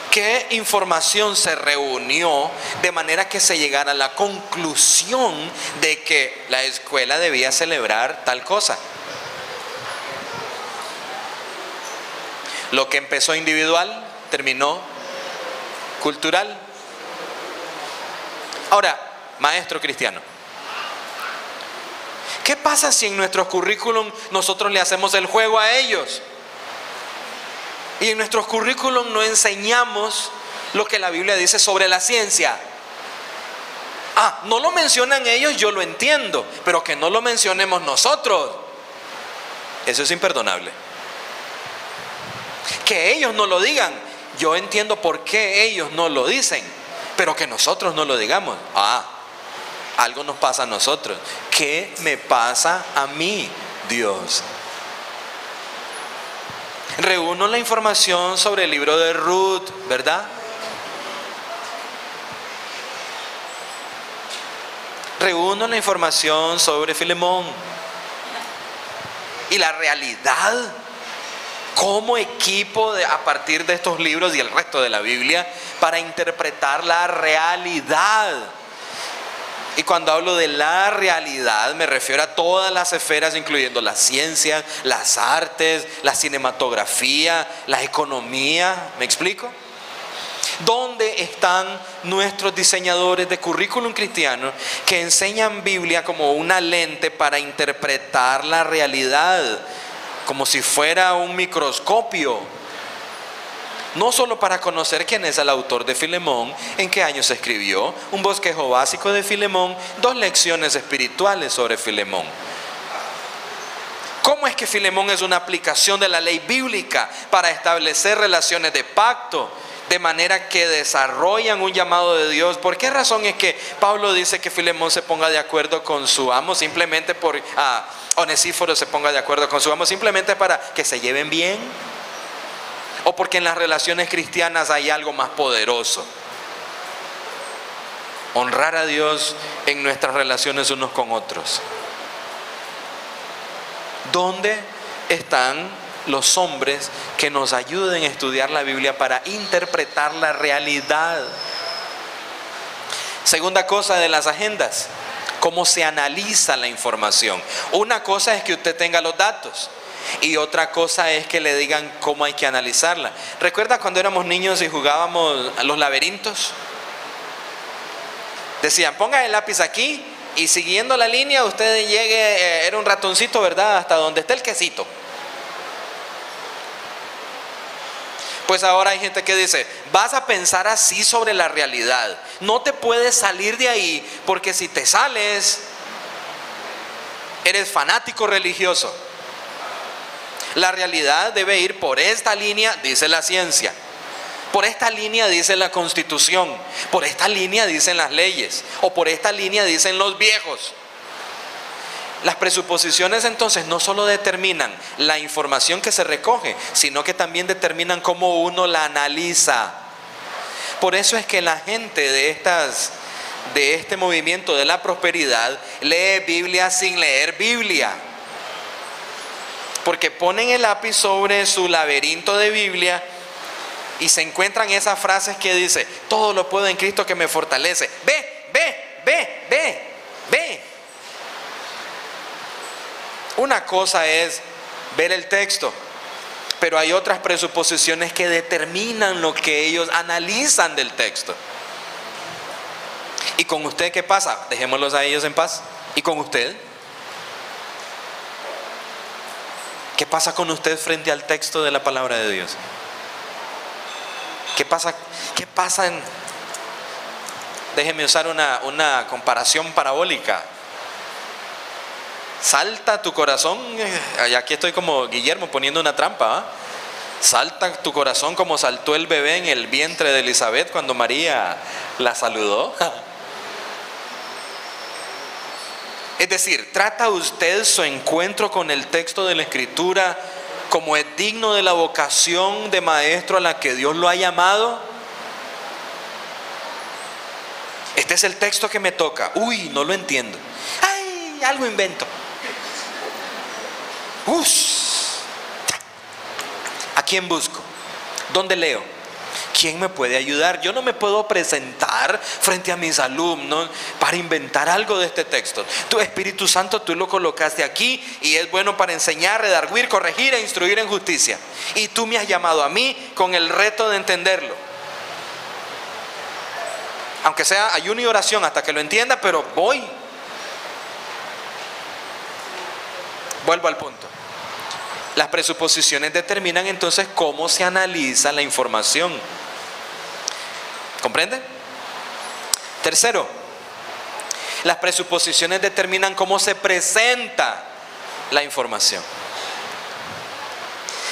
¿Qué información se reunió de manera que se llegara a la conclusión de que la escuela debía celebrar tal cosa? Lo que empezó individual terminó cultural. Ahora, maestro cristiano, ¿qué pasa si en nuestros currículum nosotros le hacemos el juego a ellos? Y en nuestros currículum no enseñamos lo que la Biblia dice sobre la ciencia. No lo mencionan ellos, yo lo entiendo, pero que no lo mencionemos nosotros, eso es imperdonable. Que ellos no lo digan, yo entiendo por qué ellos no lo dicen, pero que nosotros no lo digamos. Algo nos pasa a nosotros. ¿Qué me pasa a mí, Dios? Reúno la información sobre el libro de Ruth, ¿verdad? Reúno la información sobre Filemón. Y la realidad, como equipo a partir de estos libros y el resto de la Biblia, para interpretar la realidad. Y cuando hablo de la realidad me refiero a todas las esferas, incluyendo la ciencia, las artes, la cinematografía, la economía. ¿Me explico? ¿Dónde están nuestros diseñadores de currículum cristiano que enseñan Biblia como una lente para interpretar la realidad, como si fuera un microscopio? No solo para conocer quién es el autor de Filemón, en qué año se escribió, un bosquejo básico de Filemón, 2 lecciones espirituales sobre Filemón. ¿Cómo es que Filemón es una aplicación de la ley bíblica para establecer relaciones de pacto, de manera que desarrollan un llamado de Dios? ¿Por qué razón es que Pablo dice que Filemón se ponga de acuerdo con su amo? Simplemente por Onesíforo se ponga de acuerdo con su amo, simplemente para que se lleven bien. ¿O porque en las relaciones cristianas hay algo más poderoso? Honrar a Dios en nuestras relaciones unos con otros. ¿Dónde están los hombres que nos ayuden a estudiar la Biblia para interpretar la realidad? Segunda cosa de las agendas, cómo se analiza la información. Una cosa es que usted tenga los datos y otra cosa es que le digan cómo hay que analizarla. ¿Recuerda cuando éramos niños y jugábamos a los laberintos? Decían, ponga el lápiz aquí y siguiendo la línea usted llegue, era un ratoncito, ¿verdad?, hasta donde está el quesito. Pues ahora hay gente que dice, vas a pensar así sobre la realidad, no te puedes salir de ahí, porque si te sales, eres fanático religioso. La realidad debe ir por esta línea, dice la ciencia. Por esta línea dice la Constitución, por esta línea dicen las leyes, o por esta línea dicen los viejos. Las presuposiciones entonces no solo determinan la información que se recoge, sino que también determinan cómo uno la analiza. Por eso es que la gente de este movimiento de la prosperidad lee Biblia sin leer Biblia. Porque ponen el lápiz sobre su laberinto de Biblia y se encuentran esas frases que dice, todo lo puedo en Cristo que me fortalece. Ve. Una cosa es ver el texto, pero hay otras presuposiciones que determinan lo que ellos analizan del texto. ¿Y con usted qué pasa? Dejémoslos a ellos en paz. ¿Y con usted? ¿Qué pasa con usted frente al texto de la palabra de Dios? ¿Qué pasa en... Déjeme usar una comparación parabólica. Salta tu corazón, y aquí estoy como Guillermo poniendo una trampa, ¿eh? Salta tu corazón como saltó el bebé en el vientre de Elizabeth cuando María la saludó. Es decir, ¿trata usted su encuentro con el texto de la Escritura como es digno de la vocación de maestro a la que Dios lo ha llamado? Este es el texto que me toca. Uy, no lo entiendo. ¡Ay! Algo invento. ¿A quién busco? ¿Dónde leo? ¿Quién me puede ayudar? Yo no me puedo presentar frente a mis alumnos para inventar algo de este texto. Tu Espíritu Santo, tú lo colocaste aquí y es bueno para enseñar, redarguir, corregir e instruir en justicia. Y tú me has llamado a mí con el reto de entenderlo. Aunque sea ayuno y oración hasta que lo entienda, pero voy. Vuelvo al punto. Las presuposiciones determinan entonces cómo se analiza la información. ¿Comprende? Tercero, las presuposiciones determinan cómo se presenta la información.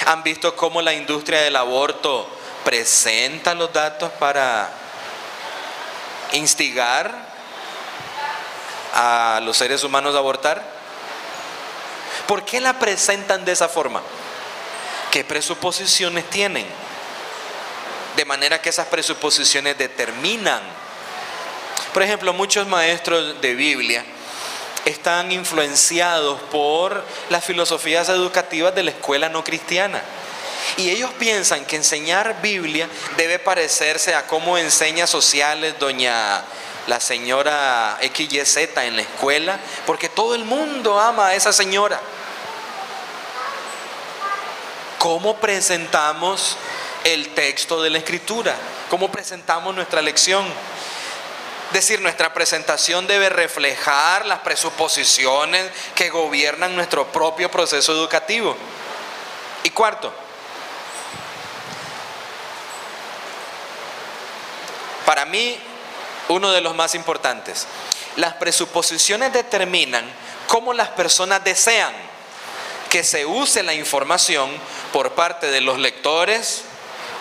¿Han visto cómo la industria del aborto presenta los datos para instigar a los seres humanos a abortar? ¿Por qué la presentan de esa forma? ¿Qué presuposiciones tienen? De manera que esas presuposiciones determinan. Por ejemplo, muchos maestros de Biblia están influenciados por las filosofías educativas de la escuela no cristiana. Y ellos piensan que enseñar Biblia debe parecerse a cómo enseña sociales la señora XYZ en la escuela, porque todo el mundo ama a esa señora. ¿Cómo presentamos el texto de la Escritura? ¿Cómo presentamos nuestra lección? Es decir, nuestra presentación debe reflejar las presuposiciones que gobiernan nuestro propio proceso educativo. Y cuarto, Para mí, uno de los más importantes. Las presuposiciones determinan cómo las personas desean que se use la información por parte de los lectores,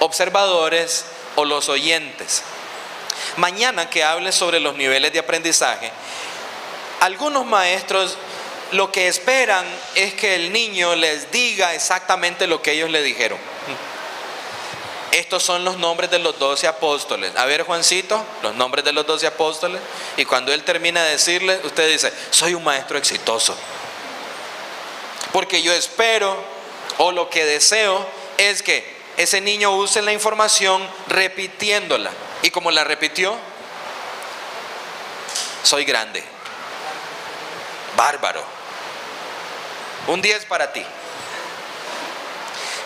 observadores o los oyentes. Mañana que hable sobre los niveles de aprendizaje, algunos maestros lo que esperan es que el niño les diga exactamente lo que ellos le dijeron. Estos son los nombres de los 12 apóstoles. A ver, Juancito, los nombres de los 12 apóstoles. Y cuando él termina de decirle, usted dice, soy un maestro exitoso. Porque yo espero, o lo que deseo, es que ese niño use la información repitiéndola. Y como la repitió, soy grande. Bárbaro. Un 10 para ti.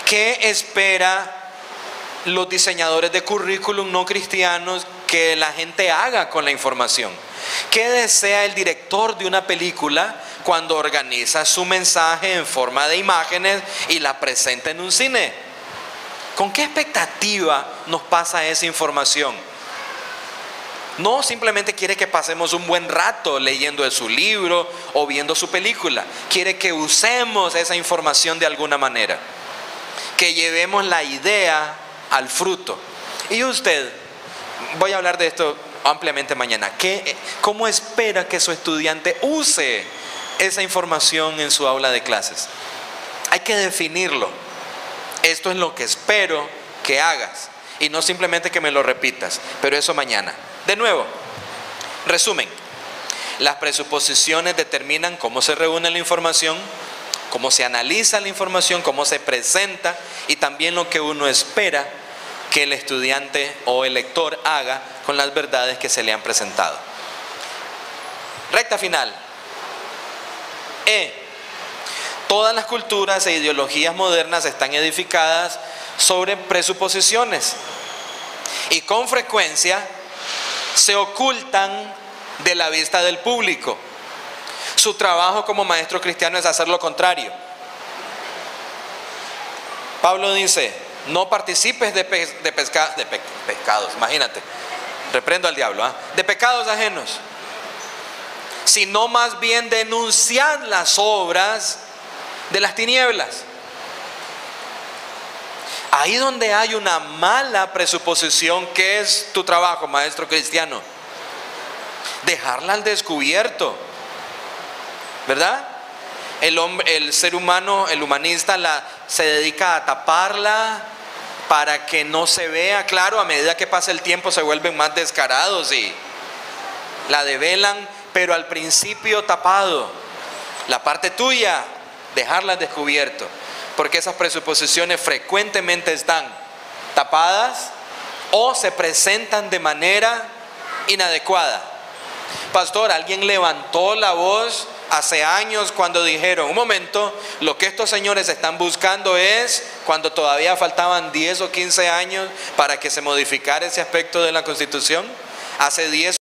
¿Qué espera los diseñadores de currículum no cristianos que la gente haga con la información? ¿Qué desea el director de una película cuando organiza su mensaje en forma de imágenes y la presenta en un cine? ¿Con qué expectativa nos pasa esa información? No simplemente quiere que pasemos un buen rato leyendo de su libro o viendo su película. Quiere que usemos esa información de alguna manera. Que llevemos la idea al fruto. Y usted, voy a hablar de esto ampliamente mañana. ¿Cómo espera que su estudiante use esa información en su aula de clases? Hay que definirlo. Esto es lo que espero que hagas. Y no simplemente que me lo repitas. Pero eso mañana. De nuevo, resumen. Las presuposiciones determinan cómo se reúne la información, cómo se analiza la información, cómo se presenta y también lo que uno espera que el estudiante o el lector haga con las verdades que se le han presentado. Recta final. Todas las culturas e ideologías modernas están edificadas sobre presuposiciones y con frecuencia se ocultan de la vista del público. Su trabajo como maestro cristiano es hacer lo contrario. Pablo dice, no participes de pecados, imagínate, reprendo al diablo, de pecados ajenos, sino más bien denunciad las obras de las tinieblas. Ahí donde hay una mala presuposición, ¿qué es tu trabajo, maestro cristiano? Dejarla al descubierto, ¿verdad? El ser humano, el humanista, se dedica a taparla para que no se vea. Claro, a medida que pasa el tiempo se vuelven más descarados y la develan, pero al principio tapado. La parte tuya, dejarla al descubierto, porque esas presuposiciones frecuentemente están tapadas o se presentan de manera inadecuada. Pastor, alguien levantó la voz hace años cuando dijeron, un momento, lo que estos señores están buscando es, cuando todavía faltaban 10 o 15 años para que se modificara ese aspecto de la Constitución, hace 10